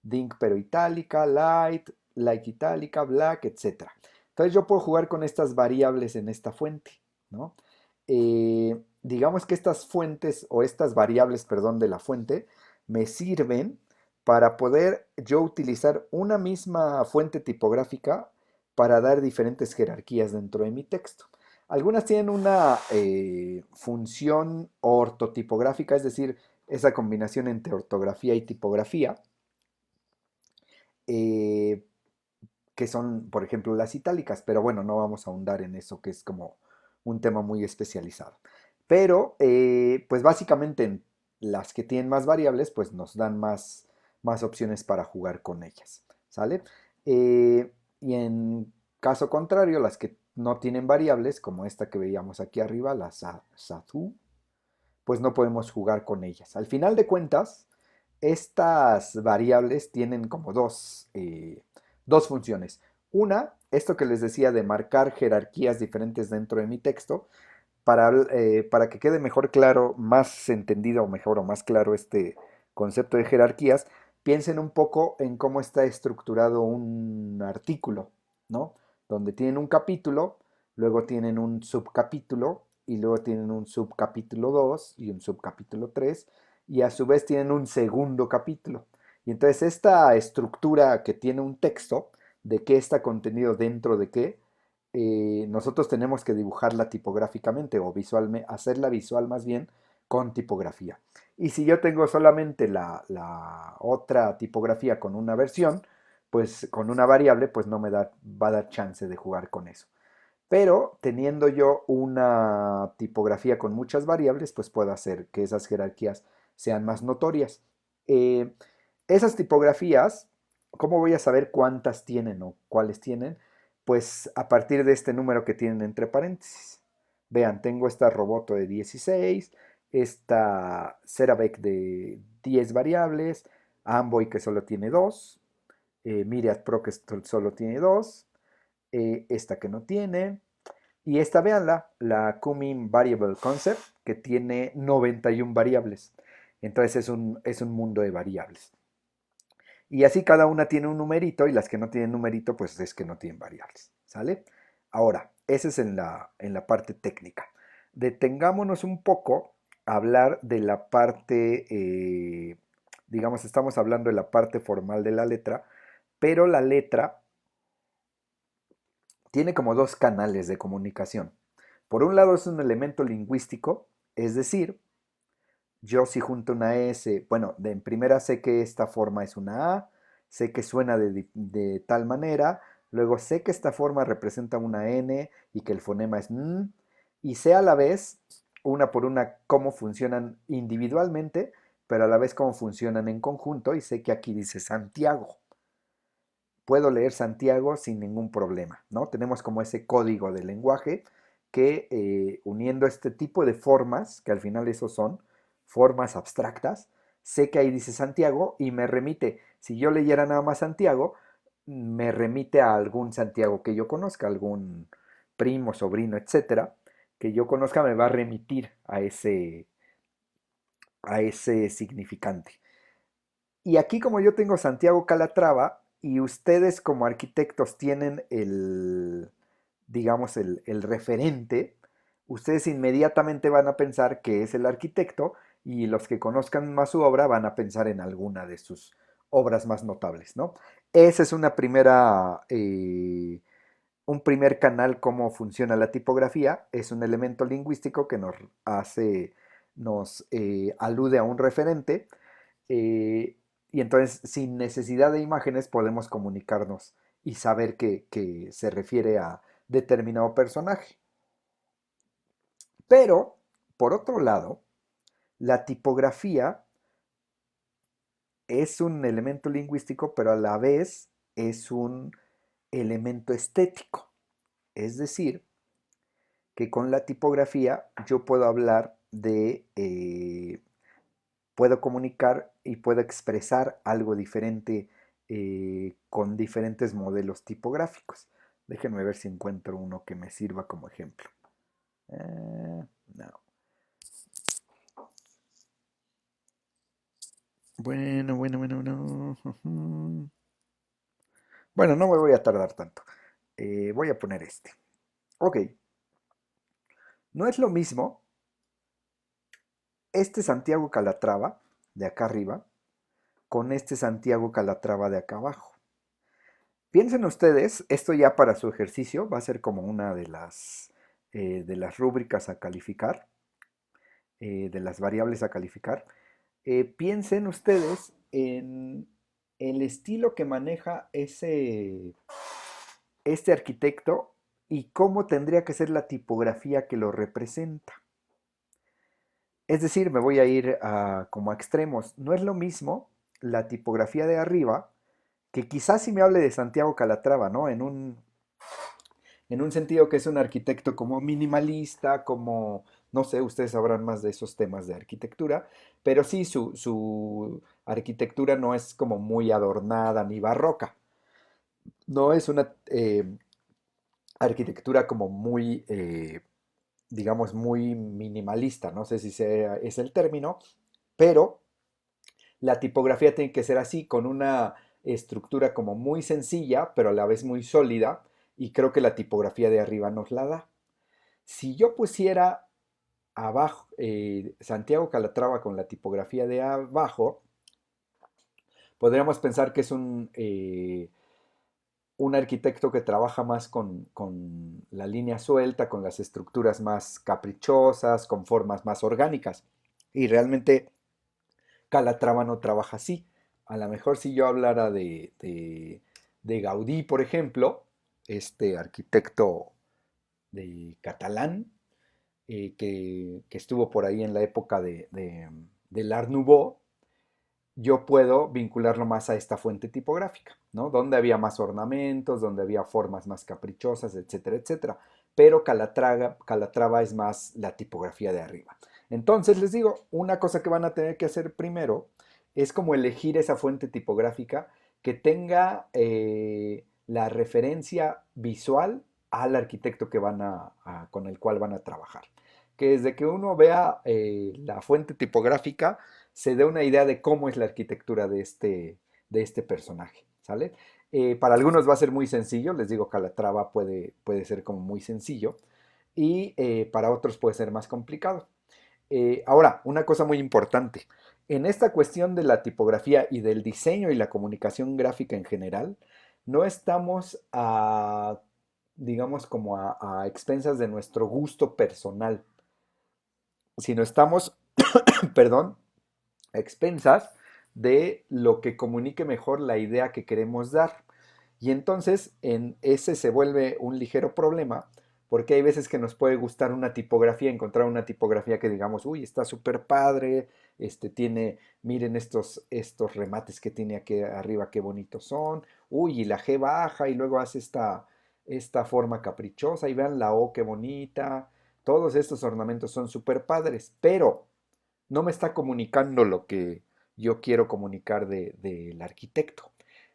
Think pero itálica, light itálica, black, etc. Entonces yo puedo jugar con estas variables en esta fuente, ¿no? Digamos que estas fuentes o estas variables, perdón, de la fuente me sirven para poder yo utilizar una misma fuente tipográfica para dar diferentes jerarquías dentro de mi texto. Algunas tienen una función ortotipográfica, es decir, esa combinación entre ortografía y tipografía, eh, que son, por ejemplo, las itálicas, pero bueno, no vamos a ahondar en eso, que es como un tema muy especializado. Pero, pues básicamente en las que tienen más variables, pues nos dan más opciones para jugar con ellas, ¿sale? Y en caso contrario, las que no tienen variables, como esta que veíamos aquí arriba, la Satu, pues no podemos jugar con ellas. Al final de cuentas, estas variables tienen como dos funciones. Una, esto que les decía de marcar jerarquías diferentes dentro de mi texto, para que quede mejor claro, más entendido o mejor o más claro este concepto de jerarquías, piensen un poco en cómo está estructurado un artículo, ¿no? Donde tienen un capítulo, luego tienen un subcapítulo y luego tienen un subcapítulo 2 y un subcapítulo 3 y a su vez tienen un segundo capítulo. Y entonces esta estructura que tiene un texto, de qué está contenido dentro de qué, nosotros tenemos que dibujarla tipográficamente o visualmente, hacerla visual más bien con tipografía. Y si yo tengo solamente la otra tipografía con una versión, pues con una variable, pues no me va a dar chance de jugar con eso. Pero teniendo yo una tipografía con muchas variables, pues puedo hacer que esas jerarquías sean más notorias. Eh, Esas tipografías, ¿cómo voy a saber cuántas tienen o cuáles tienen? Pues a partir de este número que tienen entre paréntesis. Vean, tengo esta Roboto de 16, esta Ceravec de 10 variables, Amboy que solo tiene 2, Myriad Pro que solo tiene 2, esta que no tiene, y esta, véanla, la Cumming Variable Concept, que tiene 91 variables. Entonces es un mundo de variables. Y así cada una tiene un numerito y las que no tienen numerito, pues es que no tienen variables. ¿Sale? Ahora, ese es en la parte técnica. Detengámonos un poco a hablar de la parte, digamos, estamos hablando de la parte formal de la letra, pero la letra tiene como dos canales de comunicación. Por un lado es un elemento lingüístico, es decir, yo si junto una S, bueno, en primera sé que esta forma es una A, sé que suena de tal manera, luego sé que esta forma representa una N y que el fonema es N, y sé a la vez, una por una, cómo funcionan individualmente, pero a la vez cómo funcionan en conjunto, y sé que aquí dice Santiago. Puedo leer Santiago sin ningún problema, ¿no? Tenemos como ese código de lenguaje que uniendo este tipo de formas, que al final esos son formas abstractas, sé que ahí dice Santiago y me remite, si yo leyera nada más Santiago, me remite a algún Santiago que yo conozca, algún primo, sobrino, etcétera, que yo conozca me va a remitir a ese significante. Y aquí como yo tengo Santiago Calatrava y ustedes como arquitectos tienen digamos, el referente, ustedes inmediatamente van a pensar que es el arquitecto y los que conozcan más su obra van a pensar en alguna de sus obras más notables, ¿no? Esa es un primer canal cómo funciona la tipografía, es un elemento lingüístico que nos alude a un referente eh, y entonces, sin necesidad de imágenes, podemos comunicarnos y saber que se refiere a determinado personaje. Pero, por otro lado, la tipografía es un elemento lingüístico, pero a la vez es un elemento estético. Es decir, que con la tipografía yo puedo hablar puedo comunicar y puedo expresar algo diferente con diferentes modelos tipográficos. Déjenme ver si encuentro uno que me sirva como ejemplo. No. Bueno. Bueno, no me voy a tardar tanto. Voy a poner este. Ok, no es lo mismo este Santiago Calatrava de acá arriba con este Santiago Calatrava de acá abajo. Piensen ustedes, esto ya para su ejercicio va a ser como una de las rúbricas a calificar, de las variables a calificar. Piensen ustedes en el estilo que maneja este arquitecto y cómo tendría que ser la tipografía que lo representa. Es decir, me voy a ir como a extremos. No es lo mismo la tipografía de arriba, que quizás si me hable de Santiago Calatrava, ¿no? En un sentido que es un arquitecto como minimalista, como, no sé, ustedes sabrán más de esos temas de arquitectura, pero sí, su arquitectura no es como muy adornada ni barroca, no es una arquitectura como muy, digamos, muy minimalista, no sé si es el término, pero la tipografía tiene que ser así, con una estructura como muy sencilla, pero a la vez muy sólida, y creo que la tipografía de arriba nos la da. Si yo pusiera abajo Santiago Calatrava con la tipografía de abajo, podríamos pensar que es un arquitecto que trabaja más con la línea suelta, con las estructuras más caprichosas, con formas más orgánicas. Y realmente Calatrava no trabaja así. A lo mejor si yo hablara de Gaudí, por ejemplo, este arquitecto de catalán, que estuvo por ahí en la época del Art Nouveau, yo puedo vincularlo más a esta fuente tipográfica, ¿no? Donde había más ornamentos, donde había formas más caprichosas, etcétera, etcétera. Pero Calatrava es más la tipografía de arriba. Entonces les digo, una cosa que van a tener que hacer primero es como elegir esa fuente tipográfica que tenga la referencia visual al arquitecto que con el cual van a trabajar. Que desde que uno vea la fuente tipográfica, se dé una idea de cómo es la arquitectura de este personaje, ¿sale? Para algunos va a ser muy sencillo, les digo, Calatrava puede ser como muy sencillo, y para otros puede ser más complicado. Ahora, una cosa muy importante, en esta cuestión de la tipografía y del diseño y la comunicación gráfica en general, no estamos digamos, como a expensas de nuestro gusto personal, sino estamos, perdón, a expensas de lo que comunique mejor la idea que queremos dar. Y entonces en ese se vuelve un ligero problema, porque hay veces que nos puede gustar una tipografía, encontrar una tipografía que digamos, uy, está súper padre, tiene, miren estos remates que tiene aquí arriba, qué bonitos son, uy, y la G baja, y luego hace esta forma caprichosa, y vean la O, qué bonita, todos estos ornamentos son súper padres, pero no me está comunicando lo que yo quiero comunicar del arquitecto.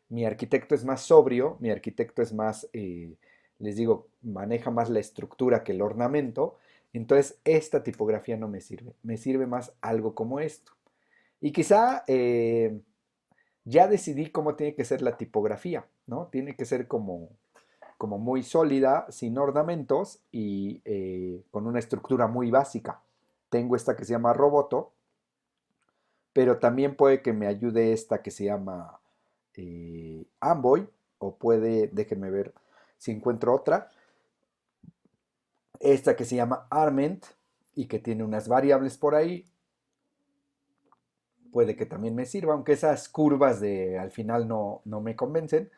Mi arquitecto es más sobrio, mi arquitecto es más, les digo, maneja más la estructura que el ornamento, entonces esta tipografía no me sirve más algo como esto. Y quizá ya decidí cómo tiene que ser la tipografía, ¿no? Tiene que ser como muy sólida, sin ornamentos y con una estructura muy básica. Tengo esta que se llama Roboto, pero también puede que me ayude esta que se llama Amboy, o puede, déjenme ver si encuentro otra, esta que se llama Arment y que tiene unas variables por ahí, puede que también me sirva, aunque esas curvas de al final no me convencen.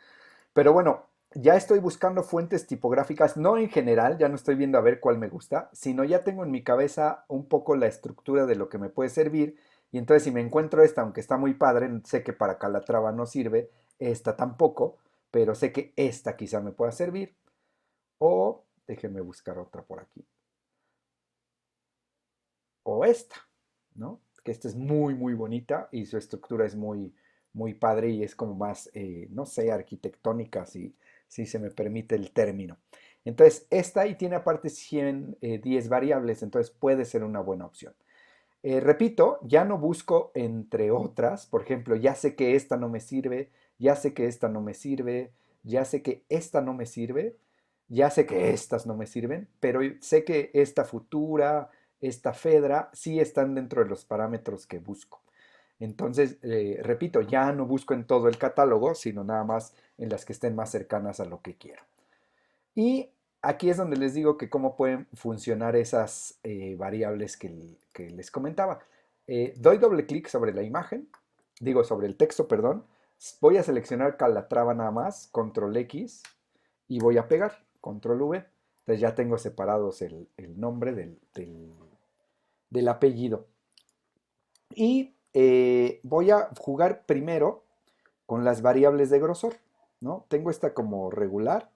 Pero bueno, ya estoy buscando fuentes tipográficas, no en general, ya no estoy viendo a ver cuál me gusta, sino ya tengo en mi cabeza un poco la estructura de lo que me puede servir. Y entonces si me encuentro esta, aunque está muy padre, sé que para Calatrava no sirve, esta tampoco, pero sé que esta quizá me pueda servir. O déjenme buscar otra por aquí. O esta, ¿no? Que esta es muy, muy bonita y su estructura es muy, muy padre y es como más, no sé, arquitectónica, si se me permite el término. Entonces, esta y tiene aparte 110 variables, entonces puede ser una buena opción. Repito, ya no busco entre otras, por ejemplo, ya sé que esta no me sirve, ya sé que esta no me sirve, ya sé que esta no me sirve, ya sé que estas no me sirven, pero sé que esta futura, esta Fedra, sí están dentro de los parámetros que busco. Entonces, repito, ya no busco en todo el catálogo, sino nada más en las que estén más cercanas a lo que quiero. Y aquí es donde les digo que cómo pueden funcionar esas variables que les comentaba. Doy doble clic sobre la imagen, digo sobre el texto, perdón. Voy a seleccionar Calatrava nada más, control X, y voy a pegar, control V. Entonces ya tengo separados el nombre del apellido. Y voy a jugar primero con las variables de grosor, ¿no? Tengo esta como regular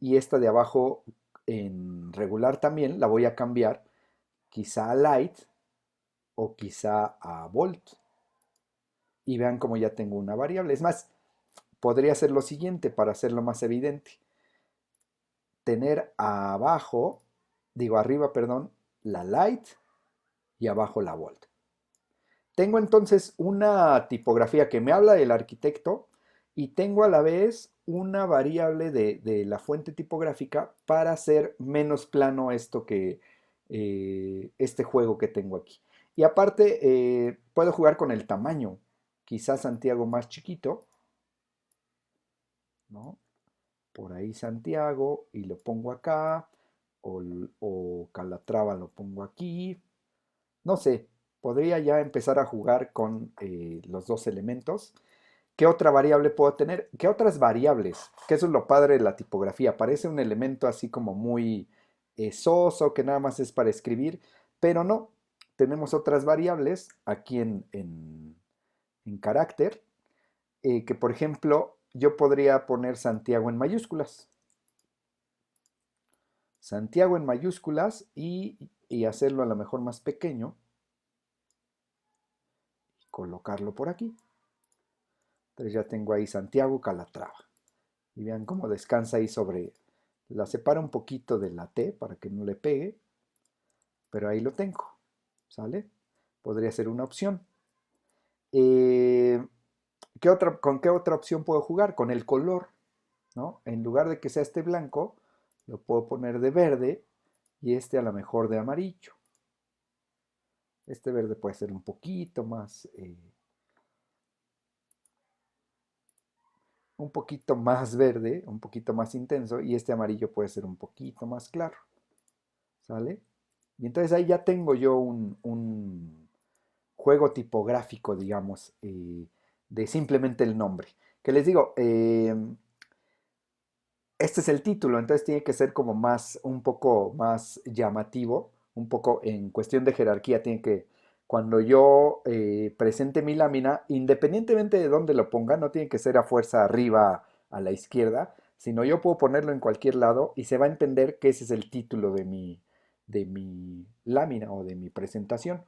y esta de abajo en regular también la voy a cambiar quizá a light o quizá a volt. Y vean como ya tengo una variable. Es más, podría hacer lo siguiente para hacerlo más evidente. Tener abajo, digo arriba, perdón, la light y abajo la volt. Tengo entonces una tipografía que me habla del arquitecto y tengo a la vez una variable de la fuente tipográfica para hacer menos plano esto que este juego que tengo aquí. Y aparte puedo jugar con el tamaño, quizás Santiago más chiquito, ¿no? Por ahí Santiago y lo pongo acá, o Calatrava lo pongo aquí, no sé, podría ya empezar a jugar con los dos elementos. ¿Qué otra variable puedo tener? ¿Qué otras variables? Que eso es lo padre de la tipografía. Parece un elemento así como muy soso, que nada más es para escribir, pero no. Tenemos otras variables aquí en carácter, que por ejemplo yo podría poner Santiago en mayúsculas. Santiago en mayúsculas y hacerlo a lo mejor más pequeño, colocarlo por aquí. Entonces ya tengo ahí Santiago Calatrava. Y vean cómo descansa ahí sobre... La separa un poquito de la T para que no le pegue, pero ahí lo tengo. ¿Sale? Podría ser una opción. Eh, ¿Con qué otra opción puedo jugar? Con el color, ¿no? En lugar de que sea este blanco, lo puedo poner de verde y este a lo mejor de amarillo. Este verde puede ser un poquito más un poquito más verde, un poquito más intenso, y este amarillo puede ser un poquito más claro, ¿sale? Y entonces ahí ya tengo yo un juego tipográfico, digamos, de simplemente el nombre. Que les digo, este es el título, entonces tiene que ser como más, un poco más llamativo, un poco en cuestión de jerarquía, tiene que, cuando yo presente mi lámina, independientemente de dónde lo ponga, no tiene que ser a fuerza arriba a la izquierda, sino yo puedo ponerlo en cualquier lado y se va a entender que ese es el título de mi lámina o de mi presentación.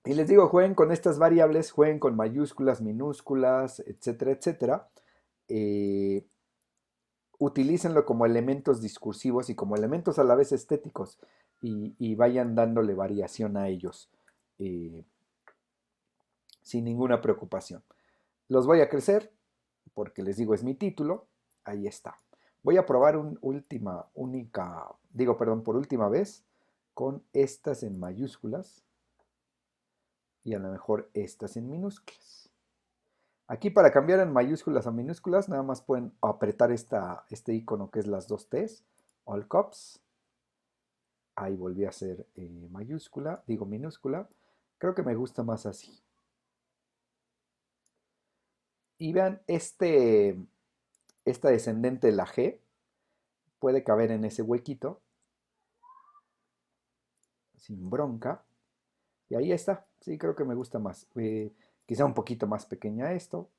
Y les digo, jueguen con estas variables, jueguen con mayúsculas, minúsculas, etcétera, etcétera. Eh, Utilícenlo como elementos discursivos y como elementos a la vez estéticos y vayan dándole variación a ellos eh, sin ninguna preocupación. Los voy a crecer porque les digo, es mi título. Ahí está. Voy a probar por última vez con estas en mayúsculas y a lo mejor estas en minúsculas. Aquí para cambiar en mayúsculas a minúsculas, nada más pueden apretar este icono que es las dos T's, All Caps. Ahí volví a hacer mayúscula, digo minúscula. Creo que me gusta más así. Y vean, esta descendente de la G puede caber en ese huequito, sin bronca. Y ahí está. Sí, creo que me gusta más. Quizá un poquito más pequeña esto.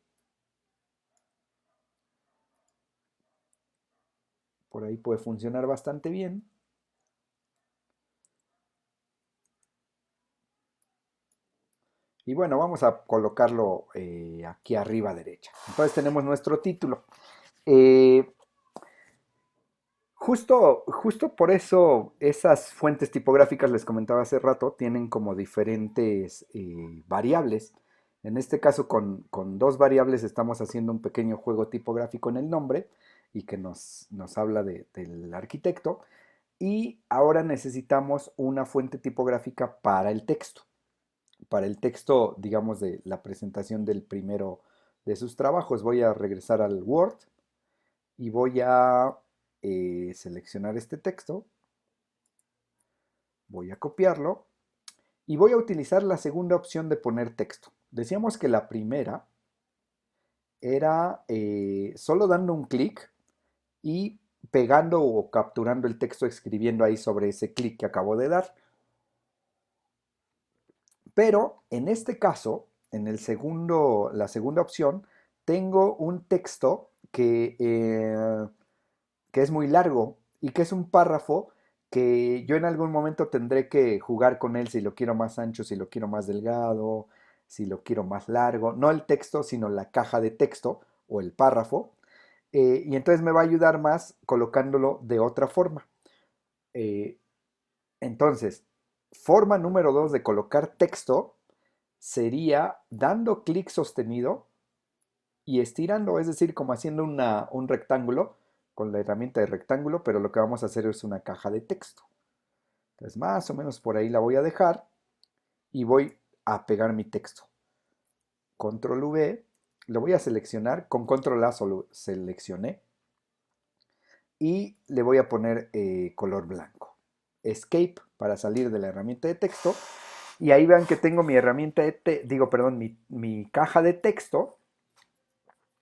Por ahí puede funcionar bastante bien. Y bueno, vamos a colocarlo aquí arriba a derecha. Entonces tenemos nuestro título. Eh, justo por eso esas fuentes tipográficas, les comentaba hace rato, tienen como diferentes variables. En este caso, con dos variables estamos haciendo un pequeño juego tipográfico en el nombre y que nos habla del arquitecto. Y ahora necesitamos una fuente tipográfica para el texto. Para el texto, digamos, de la presentación del primero de sus trabajos. Voy a regresar al Word y voy a seleccionar este texto, voy a copiarlo y voy a utilizar la segunda opción de poner texto. Decíamos que la primera era solo dando un clic y pegando o capturando el texto, escribiendo ahí sobre ese clic que acabo de dar. Pero en este caso, la segunda opción, tengo un texto que es muy largo y que es un párrafo que yo en algún momento tendré que jugar con él si lo quiero más ancho, si lo quiero más delgado, si lo quiero más largo. No el texto, sino la caja de texto o el párrafo. Y entonces me va a ayudar más colocándolo de otra forma. Eh, entonces, forma número 2 de colocar texto sería dando clic sostenido y estirando, es decir, como haciendo un rectángulo con la herramienta de rectángulo, pero lo que vamos a hacer es una caja de texto. Entonces, más o menos por ahí la voy a dejar y voy a pegar mi texto. Control V, lo voy a seleccionar, con Control A solo seleccioné y le voy a poner color blanco. Escape para salir de la herramienta de texto. Y ahí vean que tengo mi herramienta mi caja de texto,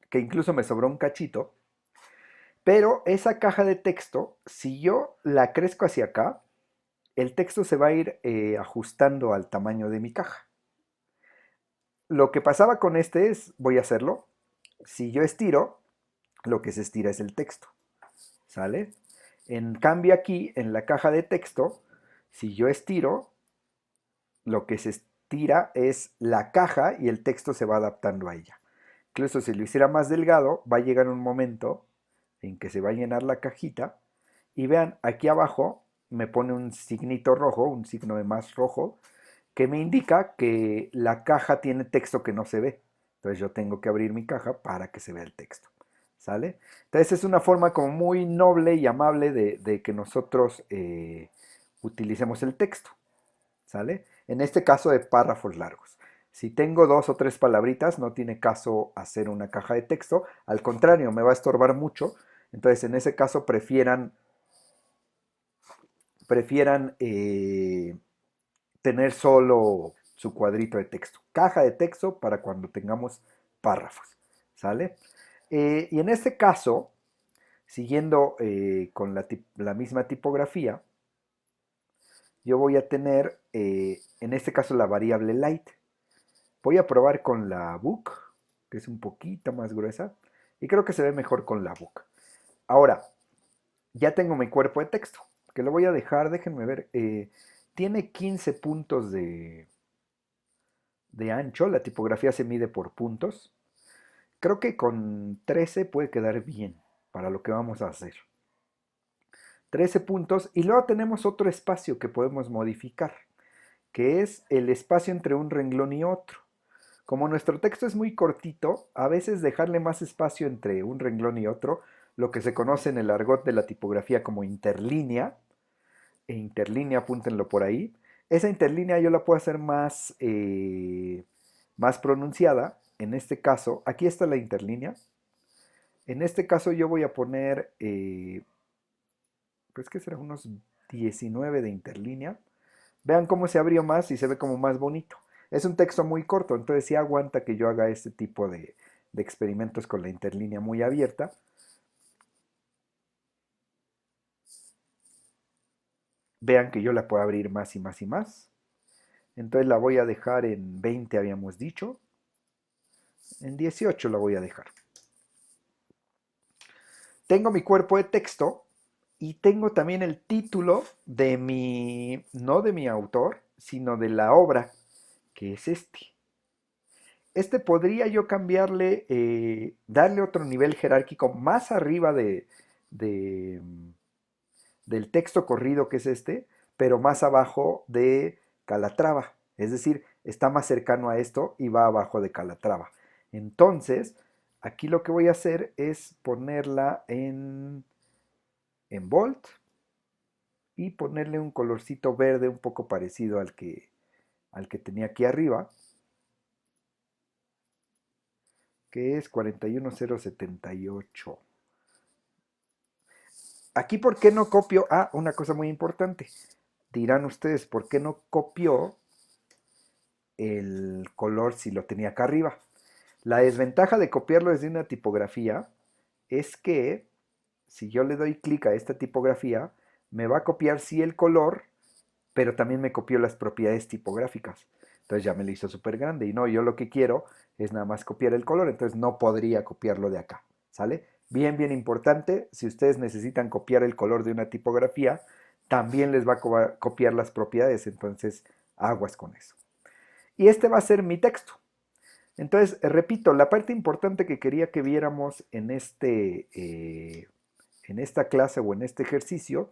que incluso me sobró un cachito. Pero esa caja de texto, si yo la crezco hacia acá, el texto se va a ir ajustando al tamaño de mi caja. Lo que pasaba con este es, voy a hacerlo, si yo estiro, lo que se estira es el texto, ¿sale? En cambio aquí, en la caja de texto, si yo estiro, lo que se estira es la caja y el texto se va adaptando a ella. Incluso si lo hiciera más delgado, va a llegar un momento en que se va a llenar la cajita. Y vean, aquí abajo me pone un signito rojo, un signo de más rojo, que me indica que la caja tiene texto que no se ve. Entonces yo tengo que abrir mi caja para que se vea el texto. ¿Sale? Entonces es una forma como muy noble y amable de que nosotros utilicemos el texto. ¿Sale? En este caso de párrafos largos. Si tengo dos o tres palabritas, no tiene caso hacer una caja de texto. Al contrario, me va a estorbar mucho. Entonces, en ese caso, prefieran tener solo su cuadrito de texto. Caja de texto para cuando tengamos párrafos. ¿Sale? Y en este caso, siguiendo con la misma tipografía, yo voy a tener, en este caso, la variable light. Voy a probar con la book, que es un poquito más gruesa, y creo que se ve mejor con la book. Ahora, ya tengo mi cuerpo de texto, que lo voy a dejar, déjenme ver, tiene 15 puntos de ancho, la tipografía se mide por puntos. Creo que con 13 puede quedar bien para lo que vamos a hacer. 13 puntos y luego tenemos otro espacio que podemos modificar, que es el espacio entre un renglón y otro. Como nuestro texto es muy cortito, a veces dejarle más espacio entre un renglón y otro, lo que se conoce en el argot de la tipografía como interlínea, e interlínea, apúntenlo por ahí, esa interlínea yo la puedo hacer más pronunciada. En este caso, aquí está la interlínea. En este caso yo voy a poner, pues que será unos 19 de interlínea. Vean cómo se abrió más y se ve como más bonito. Es un texto muy corto, entonces sí aguanta que yo haga este tipo de experimentos con la interlínea muy abierta. Vean que yo la puedo abrir más y más y más. Entonces la voy a dejar en 20, habíamos dicho. En 18 la voy a dejar. Tengo mi cuerpo de texto y tengo también el título de no de mi autor, sino de la obra, que es este. Este podría yo cambiarle, darle otro nivel jerárquico más arriba de, del texto corrido que es este, pero más abajo de Calatrava. Es decir, está más cercano a esto y va abajo de Calatrava. Entonces, aquí lo que voy a hacer es ponerla en bold y ponerle un colorcito verde un poco parecido al que tenía aquí arriba, que es 41078. Aquí, ¿por qué no copio? Ah, una cosa muy importante. Dirán ustedes, ¿por qué no copió el color si lo tenía acá arriba? La desventaja de copiarlo desde una tipografía es que si yo le doy clic a esta tipografía, me va a copiar sí el color, pero también me copió las propiedades tipográficas. Entonces ya me lo hizo súper grande. Y no, yo lo que quiero es nada más copiar el color, entonces no podría copiarlo de acá. ¿Sale? Bien, bien importante, si ustedes necesitan copiar el color de una tipografía, también les va a copiar las propiedades, entonces aguas con eso. Y este va a ser mi texto. Entonces, repito, la parte importante que quería que viéramos en esta clase o en este ejercicio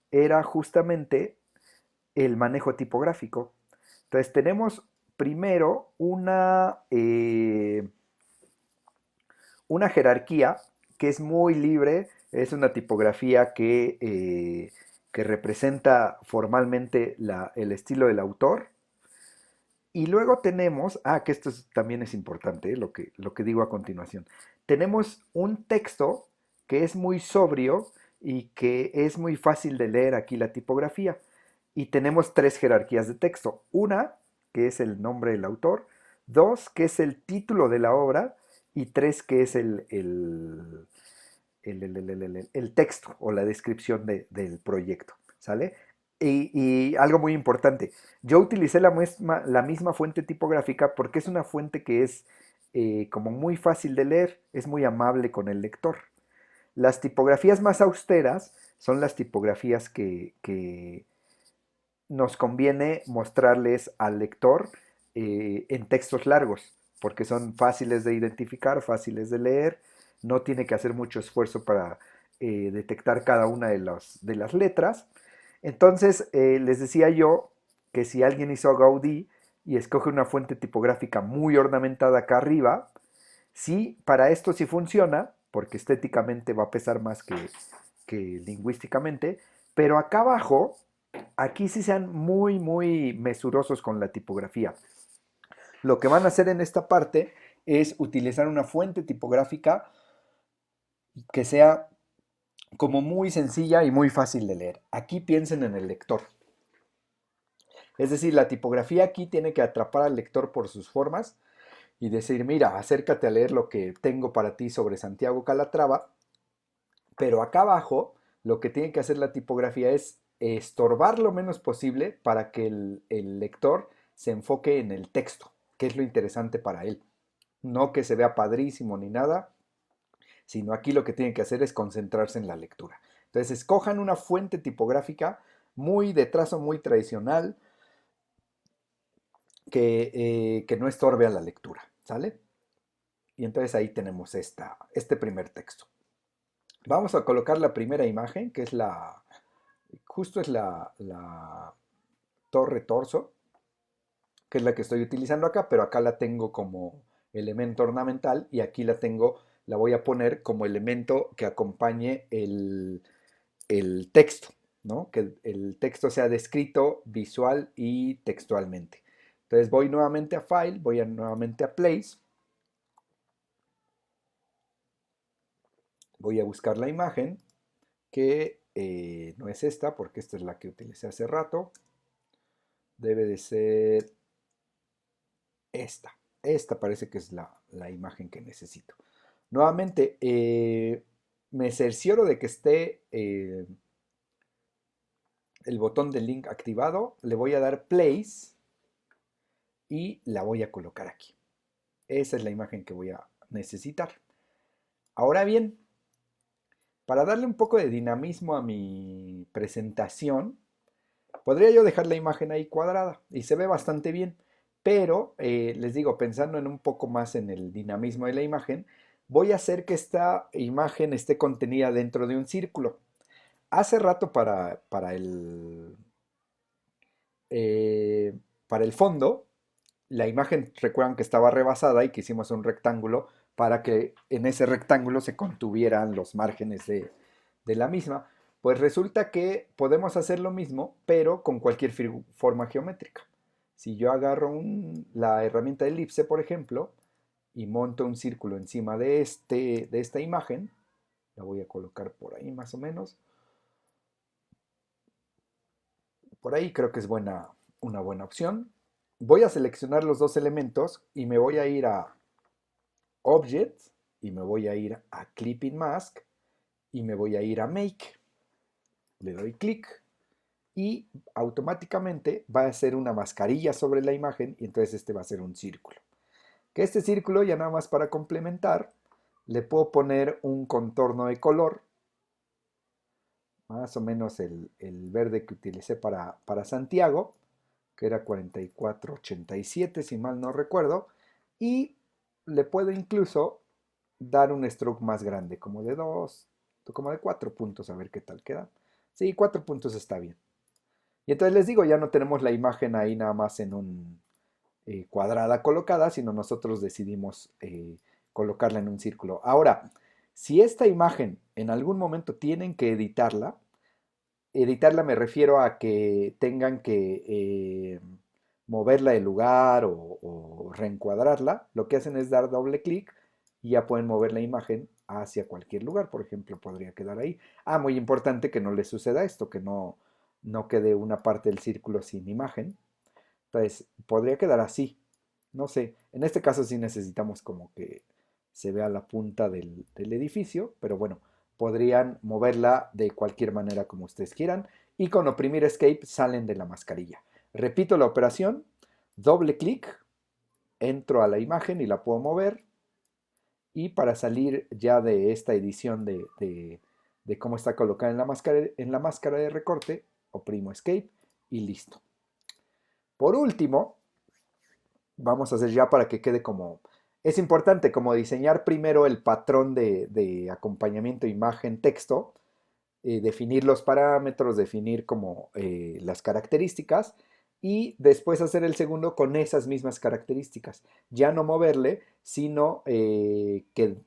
era justamente el manejo tipográfico. Entonces, tenemos primero una jerarquía que es muy libre, es una tipografía que representa formalmente el estilo del autor. Y luego tenemos, que esto también es importante, lo que digo a continuación. Tenemos un texto que es muy sobrio y que es muy fácil de leer aquí la tipografía. Y tenemos tres jerarquías de texto. Una, que es el nombre del autor. Dos, que es el título de la obra. Y tres, que es el texto o la descripción del proyecto. ¿Sale? Y algo muy importante, yo utilicé la misma fuente tipográfica porque es una fuente que es como muy fácil de leer, es muy amable con el lector. Las tipografías más austeras son las tipografías que nos conviene mostrarles al lector en textos largos, porque son fáciles de identificar, fáciles de leer, no tiene que hacer mucho esfuerzo para detectar cada una de las letras. Entonces, les decía yo que si alguien hizo Gaudí y escoge una fuente tipográfica muy ornamentada acá arriba, sí, para esto sí funciona, porque estéticamente va a pesar más que lingüísticamente, pero acá abajo, aquí sí sean muy, muy mesurosos con la tipografía. Lo que van a hacer en esta parte es utilizar una fuente tipográfica que sea como muy sencilla y muy fácil de leer. Aquí piensen en el lector. Es decir, la tipografía aquí tiene que atrapar al lector por sus formas y decir, mira, acércate a leer lo que tengo para ti sobre Santiago Calatrava, pero acá abajo lo que tiene que hacer la tipografía es estorbar lo menos posible para que el lector se enfoque en el texto, que es lo interesante para él. No que se vea padrísimo ni nada, sino aquí lo que tienen que hacer es concentrarse en la lectura. Entonces, escojan una fuente tipográfica muy de trazo muy tradicional que no estorbe a la lectura, ¿sale? Y entonces ahí tenemos este primer texto. Vamos a colocar la primera imagen, que es justo es la torre torso, que es la que estoy utilizando acá, pero acá la tengo como elemento ornamental y aquí la voy a poner como elemento que acompañe el texto, ¿no? Que el texto sea descrito visual y textualmente. Entonces voy nuevamente a File, voy nuevamente a Place, voy a buscar la imagen, que no es esta, porque esta es la que utilicé hace rato, debe de ser esta. Esta parece que es la imagen que necesito. Nuevamente, me cercioro de que esté el botón del link activado, le voy a dar place y la voy a colocar aquí. Esa es la imagen que voy a necesitar. Ahora bien, para darle un poco de dinamismo a mi presentación, podría yo dejar la imagen ahí cuadrada y se ve bastante bien, pero les digo, pensando en un poco más en el dinamismo de la imagen, voy a hacer que esta imagen esté contenida dentro de un círculo. Hace rato eh, para el fondo, la imagen, recuerdan que estaba rebasada y que hicimos un rectángulo para que en ese rectángulo se contuvieran los márgenes de la misma. Pues resulta que podemos hacer lo mismo, pero con cualquier forma geométrica. Si yo agarro la herramienta de elipse, por ejemplo, y monto un círculo encima de esta imagen, la voy a colocar por ahí más o menos. Por ahí creo que es una buena opción. Voy a seleccionar los dos elementos y me voy a ir a Object y me voy a ir a Clipping Mask y me voy a ir a Make. Le doy clic y automáticamente va a hacer una mascarilla sobre la imagen y entonces este va a ser un círculo. Que este círculo, ya nada más para complementar, le puedo poner un contorno de color, más o menos el verde que utilicé para Santiago, que era 4487 si mal no recuerdo, y le puedo incluso dar un stroke más grande, como de 2, como de 4 puntos, a ver qué tal queda. Sí, 4 puntos está bien. Y entonces les digo, ya no tenemos la imagen ahí nada más en un cuadrada colocada, sino nosotros decidimos colocarla en un círculo. Ahora, si esta imagen en algún momento tienen que editarla me refiero a que tengan que moverla de lugar o reencuadrarla, lo que hacen es dar doble clic y ya pueden mover la imagen hacia cualquier lugar. Por ejemplo, podría quedar ahí. Ah, muy importante que no les suceda esto, que no quede una parte del círculo sin imagen. Entonces, podría quedar así. No sé, en este caso sí necesitamos como que se vea la punta del edificio, pero bueno, podrían moverla de cualquier manera como ustedes quieran y con oprimir Escape salen de la mascarilla. Repito la operación, doble clic, entro a la imagen y la puedo mover y para salir ya de esta edición de cómo está colocada en la máscara de recorte, oprimo Escape y listo. Por último, vamos a hacer ya para que quede como... Es importante como diseñar primero el patrón de acompañamiento imagen-texto, definir los parámetros, definir como las características y después hacer el segundo con esas mismas características. Ya no moverle, sino que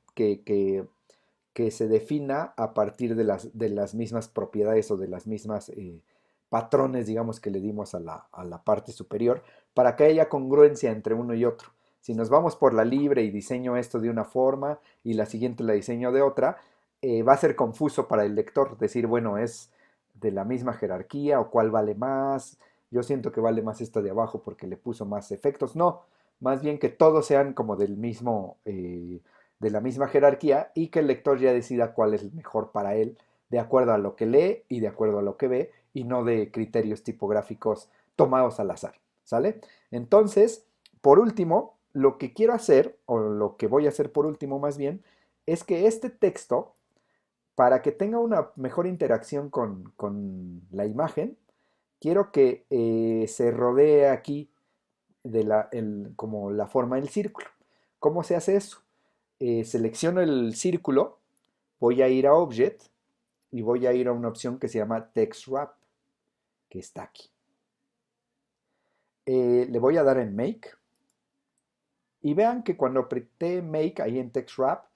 se defina a partir de las mismas propiedades o de las mismas patrones, digamos, que le dimos a la parte superior para que haya congruencia entre uno y otro. Si nos vamos por la libre y diseño esto de una forma y la siguiente la diseño de otra, va a ser confuso para el lector decir, bueno, es de la misma jerarquía o cuál vale más. Yo siento que vale más esta de abajo porque le puso más efectos. No, más bien que todos sean como del mismo, de la misma jerarquía y que el lector ya decida cuál es el mejor para él, de acuerdo a lo que lee y de acuerdo a lo que ve, y no de criterios tipográficos tomados al azar. ¿Sale? Entonces, por último, lo que quiero hacer, o lo que voy a hacer por último más bien, es que este texto, para que tenga una mejor interacción con la imagen, quiero que se rodee aquí de como la forma del círculo. ¿Cómo se hace eso? Selecciono el círculo, voy a ir a Object y voy a ir a una opción que se llama Text Wrap, que está aquí. Le voy a dar en Make y vean que cuando apreté Make ahí en Text Wrap,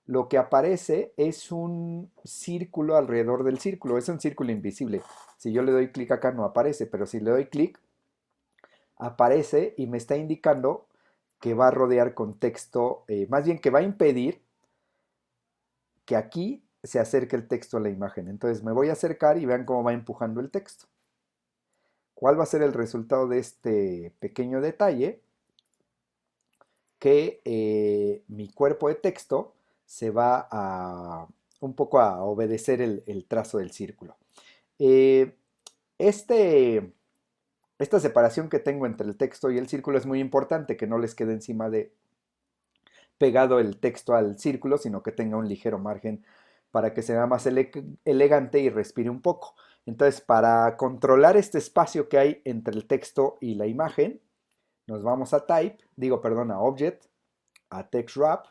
lo que aparece es un círculo alrededor del círculo, es un círculo invisible. Si yo le doy clic acá no aparece, pero si le doy clic aparece y me está indicando que va a rodear con texto, más bien que va a impedir que aquí se acerque el texto a la imagen. Entonces me voy a acercar y vean cómo va empujando el texto. ¿Cuál va a ser el resultado de este pequeño detalle? Que mi cuerpo de texto se va a un poco a obedecer el trazo del círculo. Eh, este, esta separación que tengo entre el texto y el círculo es muy importante, que no les quede encima de pegado el texto al círculo, sino que tenga un ligero margen para que sea más elegante y respire un poco. Entonces, para controlar este espacio que hay entre el texto y la imagen, nos vamos a Type, digo, perdón, a Object, a Text Wrap,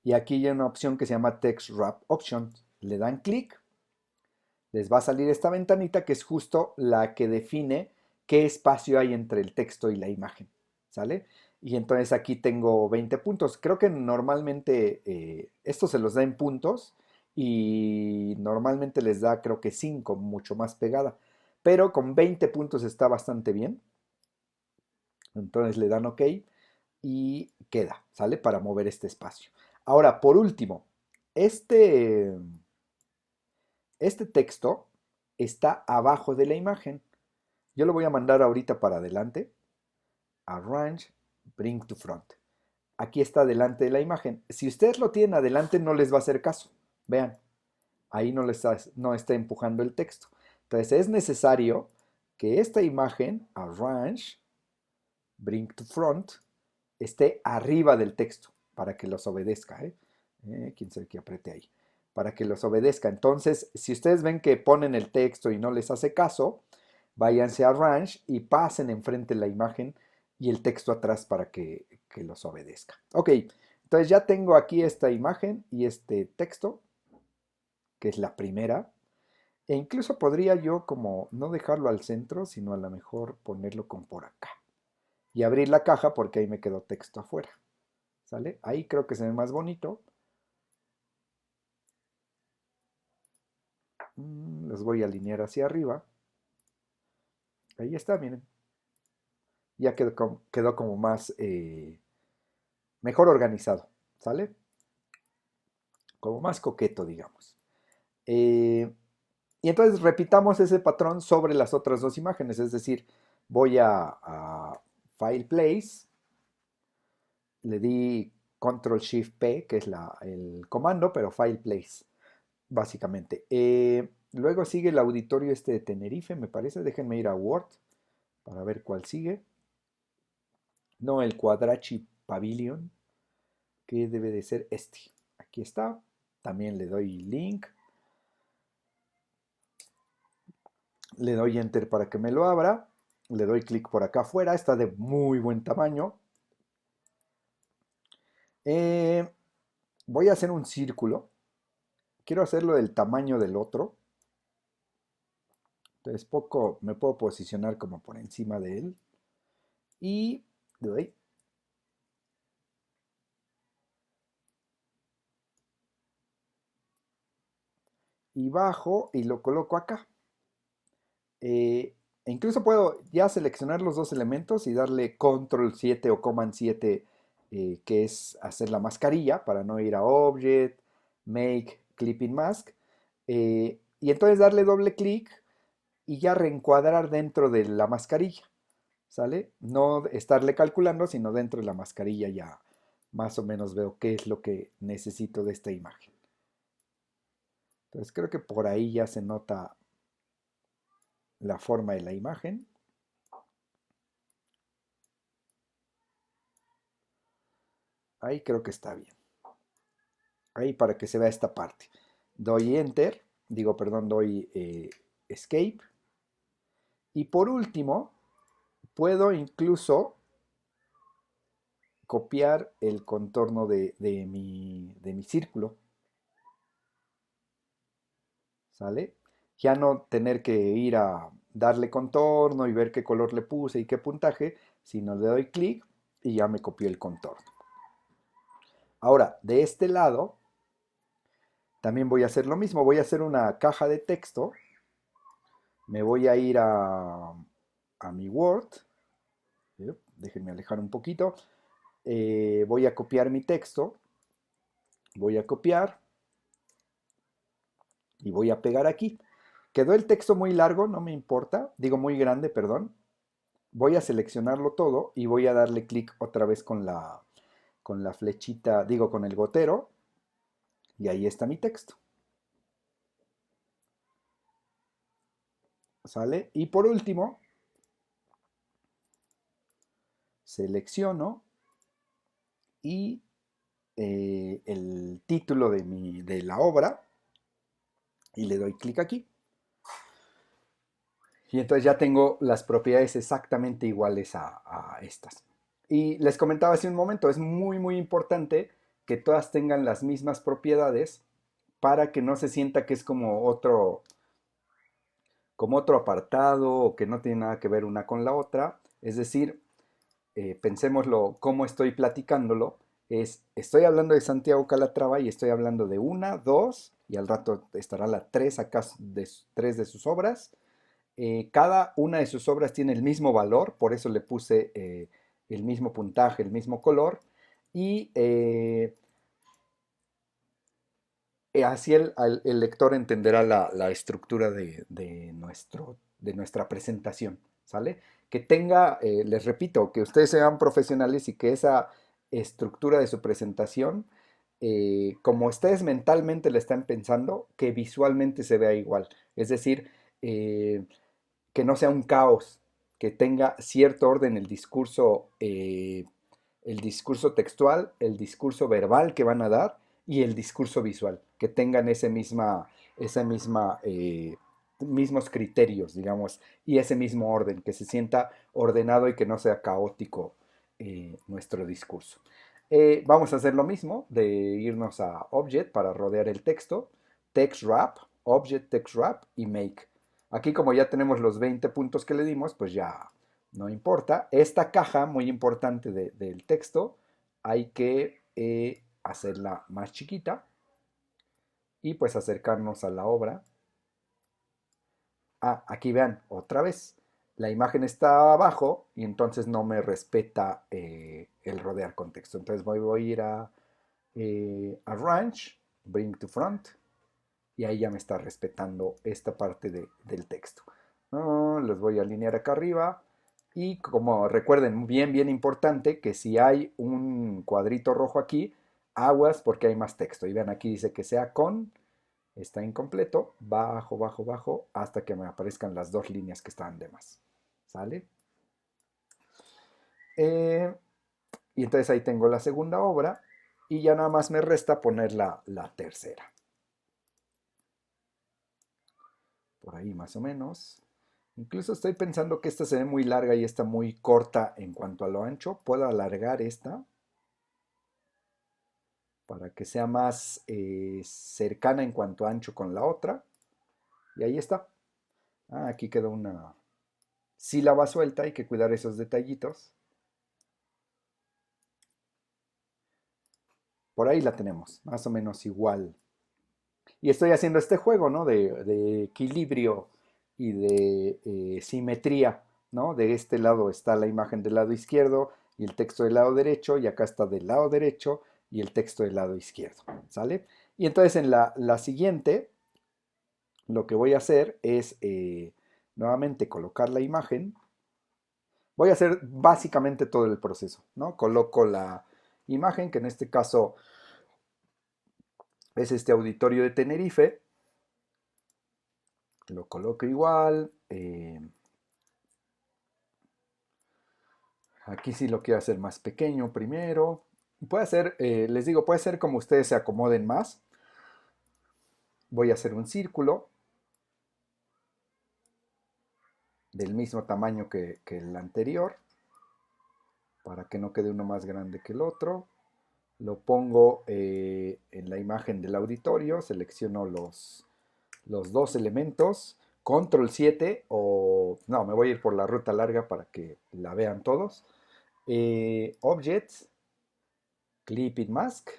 y aquí hay una opción que se llama Text Wrap Option. Le dan clic, les va a salir esta ventanita que es justo la que define qué espacio hay entre el texto y la imagen. ¿Sale? Y entonces aquí tengo 20 puntos. Creo que normalmente esto se los da en puntos y normalmente les da creo que 5, mucho más pegada. Pero con 20 puntos está bastante bien. Entonces le dan OK y queda, ¿sale? Para mover este espacio. Ahora, por último, este, este texto está abajo de la imagen. Yo lo voy a mandar ahorita para adelante. Arrange, Bring to Front. Aquí está delante de la imagen. Si ustedes lo tienen adelante, no les va a hacer caso. Vean, ahí no está empujando el texto. Entonces es necesario que esta imagen, Arrange, Bring to Front, esté arriba del texto para que los obedezca. ¿Quién sabe que apriete ahí? Para que los obedezca. Entonces, si ustedes ven que ponen el texto y no les hace caso, váyanse a Arrange y pasen enfrente la imagen y el texto atrás para que los obedezca. Ok, entonces ya tengo aquí esta imagen y este texto, que es la primera. E incluso podría yo como no dejarlo al centro, sino a lo mejor ponerlo como por acá. Y abrir la caja porque ahí me quedó texto afuera. ¿Sale? Ahí creo que se ve más bonito. Los voy a alinear hacia arriba. Ahí está, miren. Ya quedó como más, mejor organizado. ¿Sale? Como más coqueto, digamos. Eh, y entonces repitamos ese patrón sobre las otras dos imágenes. Es decir, voy a File Place. Le di Control Shift P, que es el comando, pero File Place, básicamente. Luego sigue el auditorio este de Tenerife, me parece. Déjenme ir a Word para ver cuál sigue. No, el Quadrachi Pavilion, que debe de ser este. Aquí está. También le doy link. Le doy enter para que me lo abra. Le doy clic por acá afuera. Está de muy buen tamaño. Eh, Voy a hacer un círculo. Quiero hacerlo del tamaño del otro. Entonces me puedo posicionar como por encima de él. Y le doy. Y bajo y lo coloco acá. E incluso puedo ya seleccionar los dos elementos y darle control 7 o command 7, que es hacer la mascarilla para no ir a object, make, clipping mask. Y entonces darle doble clic y ya reencuadrar dentro de la mascarilla, ¿sale? No estarle calculando, sino dentro de la mascarilla ya más o menos veo qué es lo que necesito de esta imagen. Entonces creo que por ahí ya se nota la forma de la imagen. Ahí creo que está bien. Ahí para que se vea esta parte. Doy Enter, digo, perdón, doy Escape. Y por último, puedo incluso copiar el contorno de mi círculo, ¿sale? Ya no tener que ir a darle contorno y ver qué color le puse y qué puntaje, sino le doy clic y ya me copió el contorno. Ahora, de este lado, también voy a hacer lo mismo. Voy a hacer una caja de texto. Me voy a ir a mi Word. Déjenme alejar un poquito. Voy a copiar mi texto. Voy a copiar y voy a pegar aquí. Quedó el texto muy largo, no me importa. Digo muy grande, perdón. Voy a seleccionarlo todo y voy a darle clic otra vez con la flechita, digo con el gotero. Y ahí está mi texto. ¿Sale? Y por último, selecciono y el título de la obra y le doy clic aquí. Y entonces ya tengo las propiedades exactamente iguales a estas. Y les comentaba hace un momento, es muy muy importante que todas tengan las mismas propiedades para que no se sienta que es como otro apartado o que no tiene nada que ver una con la otra. Es decir, pensémoslo como estoy platicándolo, estoy hablando de Santiago Calatrava y estoy hablando de una, dos, y al rato estará la tres acá de tres de sus obras. Cada una de sus obras tiene el mismo valor, por eso le puse el mismo puntaje, el mismo color, y así el lector entenderá la estructura de nuestra presentación, ¿sale? Que tenga, les repito, que ustedes sean profesionales y que esa estructura de su presentación, como ustedes mentalmente la están pensando, que visualmente se vea igual. Es decir, que no sea un caos, que tenga cierto orden el discurso textual, el discurso verbal que van a dar y el discurso visual, que tengan mismos criterios, digamos, y ese mismo orden, que se sienta ordenado y que no sea caótico nuestro discurso. Vamos a hacer lo mismo, de irnos a Object para rodear el texto, Text Wrap, Object Text Wrap y Make. Aquí como ya tenemos los 20 puntos que le dimos, pues ya no importa. Esta caja, muy importante del texto, hay que hacerla más chiquita y pues acercarnos a la obra. Ah, aquí vean, otra vez. La imagen está abajo y entonces no me respeta el rodear contexto. Entonces voy a ir a Arrange, Bring to Front, y ahí ya me está respetando esta parte del texto. Los voy a alinear acá arriba. Y como recuerden, bien, bien importante, que si hay un cuadrito rojo aquí, aguas porque hay más texto. Y vean, aquí dice que sea con, está incompleto, bajo, bajo, bajo, hasta que me aparezcan las dos líneas que están de más. ¿Sale? Eh, y entonces ahí tengo la segunda obra y ya nada más me resta poner la tercera. Por ahí más o menos. Incluso estoy pensando que esta se ve muy larga y esta muy corta en cuanto a lo ancho. Puedo alargar esta para que sea más cercana en cuanto a ancho con la otra. Y ahí está. Aquí quedó una sílaba suelta, hay que cuidar esos detallitos. Por ahí la tenemos, más o menos igual. Y estoy haciendo este juego, ¿no? De equilibrio y de simetría, ¿no? De este lado está la imagen del lado izquierdo y el texto del lado derecho, y acá está del lado derecho y el texto del lado izquierdo, ¿sale? Y entonces en la siguiente, lo que voy a hacer es nuevamente colocar la imagen. Voy a hacer básicamente todo el proceso, ¿no? Coloco la imagen, que en este caso es este auditorio de Tenerife. Lo coloco igual. Aquí sí lo quiero hacer más pequeño primero. Puede ser, les digo, puede ser como ustedes se acomoden más. Voy a hacer un círculo del mismo tamaño que el anterior, para que no quede uno más grande que el otro. Lo pongo en la imagen del auditorio, selecciono los dos elementos, control 7 o no, me voy a ir por la ruta larga para que la vean todos. Objects, Clip It Mask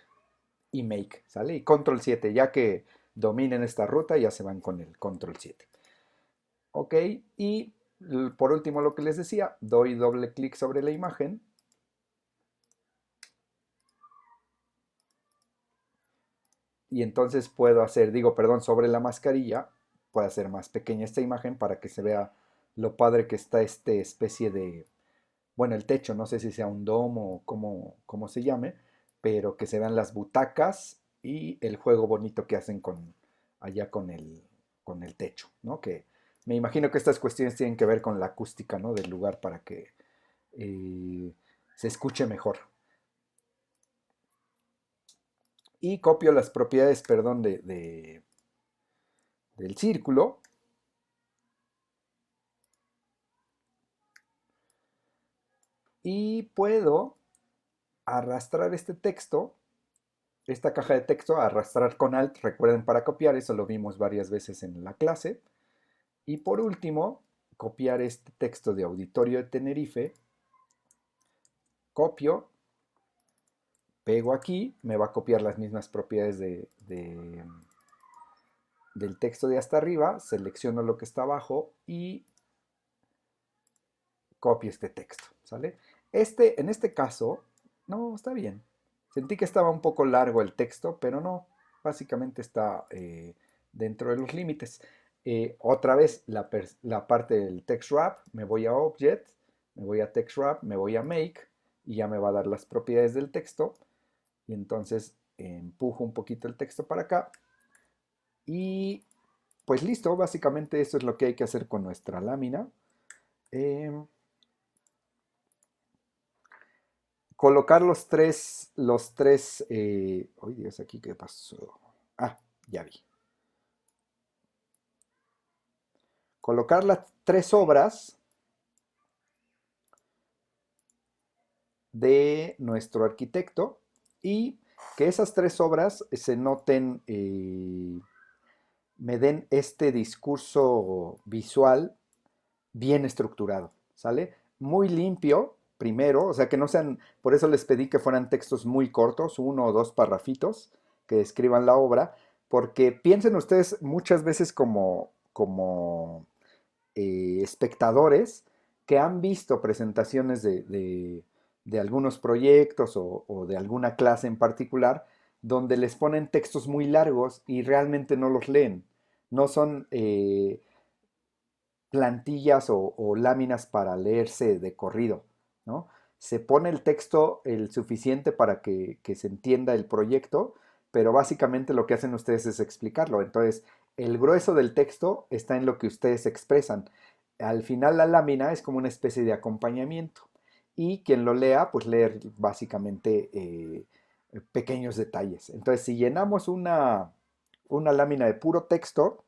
y Make, ¿sale? Y control 7, ya que dominen esta ruta, ya se van con el control 7. Ok, y por último lo que les decía, doy doble clic sobre la imagen y entonces puedo hacer, digo, perdón, sobre la mascarilla, puedo hacer más pequeña esta imagen para que se vea lo padre que está este especie de, bueno, el techo, no sé si sea un domo o cómo se llame, pero que se vean las butacas y el juego bonito que hacen allá con el techo, ¿no? Que me imagino que estas cuestiones tienen que ver con la acústica, ¿no? Del lugar para que eh, se escuche mejor. Y copio las propiedades, perdón, del círculo. Y puedo arrastrar este texto, esta caja de texto, arrastrar con Alt, recuerden para copiar, eso lo vimos varias veces en la clase. Y por último, copiar este texto de Auditorio de Tenerife, copio, pego aquí, me va a copiar las mismas propiedades del texto de hasta arriba, selecciono lo que está abajo y copio este texto, ¿sale? En este caso, no, está bien. Sentí que estaba un poco largo el texto, pero no, básicamente está dentro de los límites. Otra vez la parte del text wrap, me voy a Object, me voy a text wrap, me voy a Make y ya me va a dar las propiedades del texto. Y entonces empujo un poquito el texto para acá y pues listo, básicamente eso es lo que hay que hacer con nuestra lámina. Em, Colocar ¡ay Dios, aquí qué pasó! Ah, ya vi. Colocar las tres obras de nuestro arquitecto y que esas tres obras se noten, me den este discurso visual bien estructurado, ¿sale? Muy limpio, primero, o sea, que no sean, por eso les pedí que fueran textos muy cortos, uno o dos parrafitos que describan la obra, porque piensen ustedes muchas veces como espectadores que han visto presentaciones de algunos proyectos o de alguna clase en particular, donde les ponen textos muy largos y realmente no los leen. No son plantillas o láminas para leerse de corrido, ¿no? Se pone el texto el suficiente para que se entienda el proyecto, pero básicamente lo que hacen ustedes es explicarlo. Entonces, el grueso del texto está en lo que ustedes expresan. Al final la lámina es como una especie de acompañamiento y quien lo lea, pues leer básicamente pequeños detalles. Entonces, si llenamos una lámina de puro texto,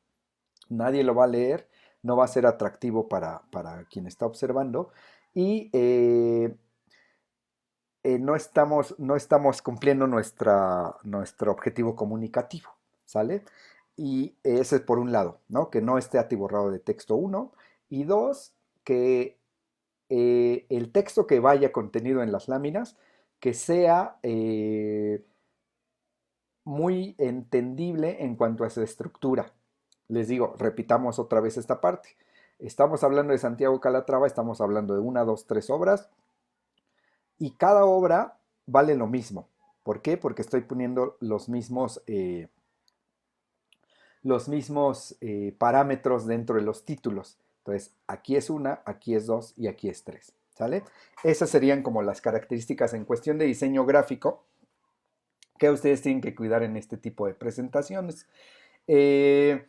nadie lo va a leer, no va a ser atractivo para quien está observando y no estamos cumpliendo nuestro objetivo comunicativo, ¿sale? Y ese es por un lado, ¿no? Que no esté atiborrado de texto uno y dos, que el texto que vaya contenido en las láminas, que sea muy entendible en cuanto a su estructura. les digo, repitamos otra vez esta parte. Estamos hablando de Santiago Calatrava, estamos hablando de una, dos, tres obras y cada obra vale lo mismo. ¿Por qué? Porque estoy poniendo los mismos parámetros dentro de los títulos. Entonces, aquí es una, aquí es dos y aquí es tres. ¿Sale? Esas serían como las características en cuestión de diseño gráfico que ustedes tienen que cuidar en este tipo de presentaciones. Eh,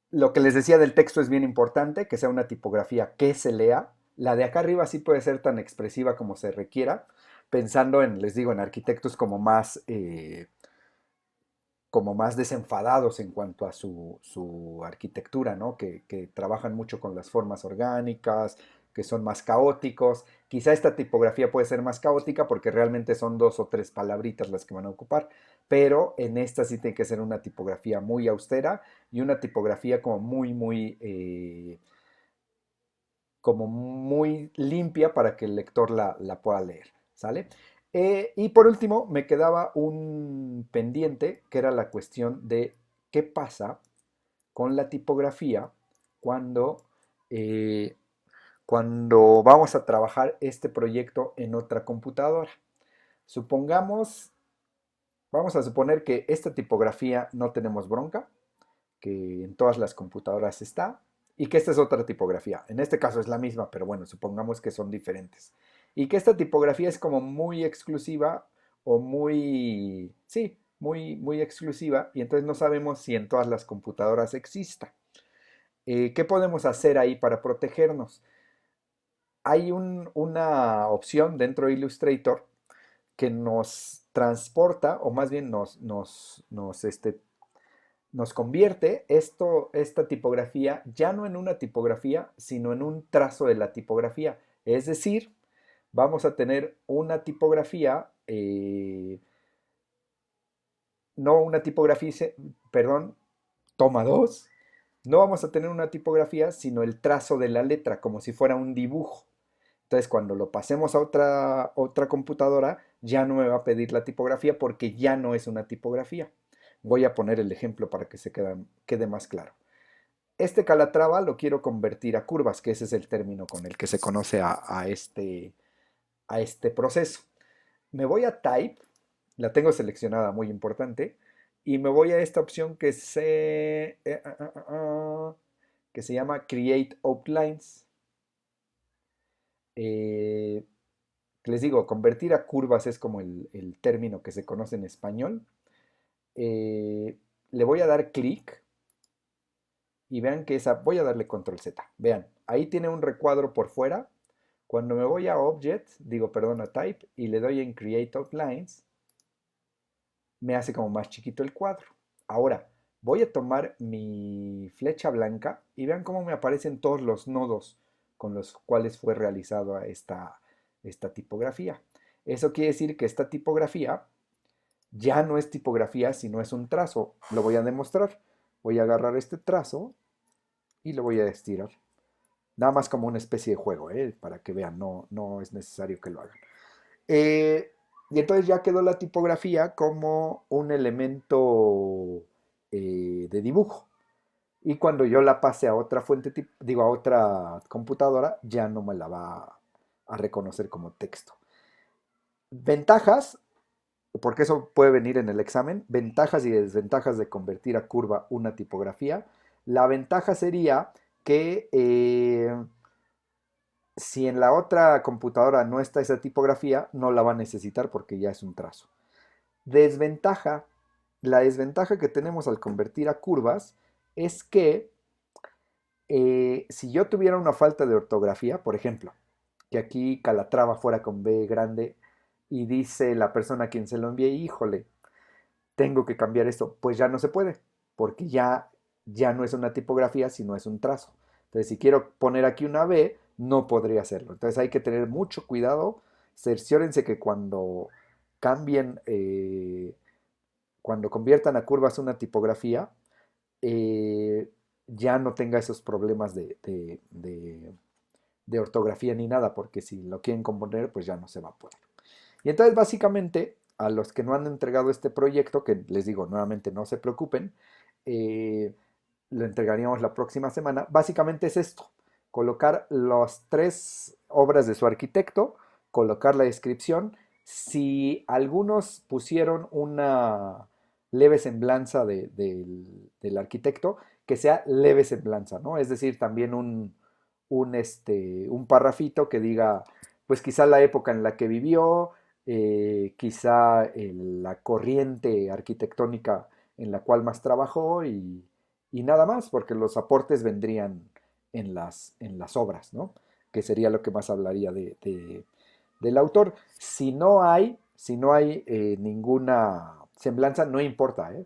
lo que les decía del texto es bien importante, que sea una tipografía que se lea. La de acá arriba sí puede ser tan expresiva como se requiera, pensando en, les digo, en arquitectos como más desenfadados en cuanto a su arquitectura, ¿no? Que trabajan mucho con las formas orgánicas, que son más caóticos. Quizá esta tipografía puede ser más caótica porque realmente son dos o tres palabritas las que van a ocupar, pero en esta sí tiene que ser una tipografía muy austera y una tipografía como muy limpia para que el lector la pueda leer, ¿sale? Y por último, me quedaba un pendiente, que era la cuestión de qué pasa con la tipografía cuando, eh, cuando vamos a trabajar este proyecto en otra computadora. Supongamos, vamos a suponer que esta tipografía no tenemos bronca, que en todas las computadoras está, y que esta es otra tipografía. En este caso es la misma, pero bueno, supongamos que son diferentes. Y que esta tipografía es como muy exclusiva o muy, sí, muy, muy exclusiva, y entonces no sabemos si en todas las computadoras exista. ¿Qué podemos hacer ahí para protegernos? Hay una opción dentro de Illustrator que nos transporta, o más bien nos convierte esta tipografía ya no en una tipografía, sino en un trazo de la tipografía. Es decir, vamos a tener una tipografía, no una tipografía, perdón, toma dos, no vamos a tener una tipografía, sino el trazo de la letra, como si fuera un dibujo. Entonces, cuando lo pasemos a otra computadora, ya no me va a pedir la tipografía porque ya no es una tipografía. Voy a poner el ejemplo para que quede más claro. Este Calatrava lo quiero convertir a curvas, que ese es el término con el que se conoce a este proceso. Me voy a Type, la tengo seleccionada, muy importante, y me voy a esta opción que se llama Create Outlines. Eh, Les digo, convertir a curvas es como el término que se conoce en español. Le voy a dar clic y vean que voy a darle control Z. Vean, ahí tiene un recuadro por fuera. Cuando me voy a Object, perdón, a Type, y le doy en Create Outlines, me hace como más chiquito el cuadro. Ahora, voy a tomar mi flecha blanca y vean cómo me aparecen todos los nodos con los cuales fue realizada esta tipografía. Eso quiere decir que esta tipografía ya no es tipografía, sino es un trazo. Lo voy a demostrar. Voy a agarrar este trazo y lo voy a estirar. Nada más como una especie de juego, para que vean, no es necesario que lo hagan. Eh, y entonces ya quedó la tipografía como un elemento de dibujo. Y cuando yo la pase a otra fuente, a otra computadora, ya no me la va a reconocer como texto. Ventajas, porque eso puede venir en el examen, ventajas y desventajas de convertir a curva una tipografía. La ventaja sería que si en la otra computadora no está esa tipografía, no la va a necesitar porque ya es un trazo. Desventaja, la desventaja que tenemos al convertir a curvas es que si yo tuviera una falta de ortografía, por ejemplo, que aquí Calatrava fuera con B grande y dice la persona a quien se lo envíe, híjole, tengo que cambiar esto, pues ya no se puede, porque ya no es una tipografía, sino es un trazo. Entonces, si quiero poner aquí una B, no podría hacerlo. Entonces hay que tener mucho cuidado, cerciórense que cambien, cuando conviertan a curvas una tipografía, eh, ya no tenga esos problemas de ortografía ni nada, porque si lo quieren componer, pues ya no se va a poder. Y entonces básicamente a los que no han entregado este proyecto, que les digo nuevamente no se preocupen, eh, lo entregaríamos la próxima semana. Básicamente es esto, colocar las tres obras de su arquitecto, colocar la descripción. Si algunos pusieron una leve semblanza del arquitecto, que sea leve semblanza, ¿no? Es decir, también un parrafito que diga, pues quizá la época en la que vivió, quizá la corriente arquitectónica en la cual más trabajó y nada más, porque los aportes vendrían en las obras, ¿no? Que sería lo que más hablaría del autor. Si no hay ninguna semblanza, no importa, ¿eh?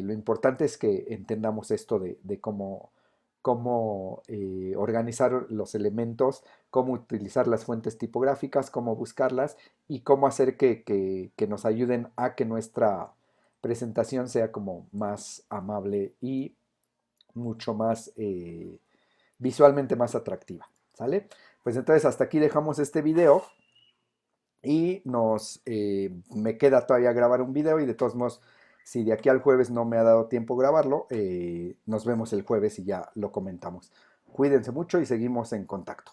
Lo importante es que entendamos esto de cómo organizar los elementos, cómo utilizar las fuentes tipográficas, cómo buscarlas y cómo hacer que nos ayuden a que nuestra presentación sea como más amable y mucho más visualmente más atractiva. ¿Sale? Pues entonces hasta aquí dejamos este video y me queda todavía grabar un video y de todos modos, si de aquí al jueves no me ha dado tiempo grabarlo, nos vemos el jueves y ya lo comentamos. Cuídense mucho y seguimos en contacto.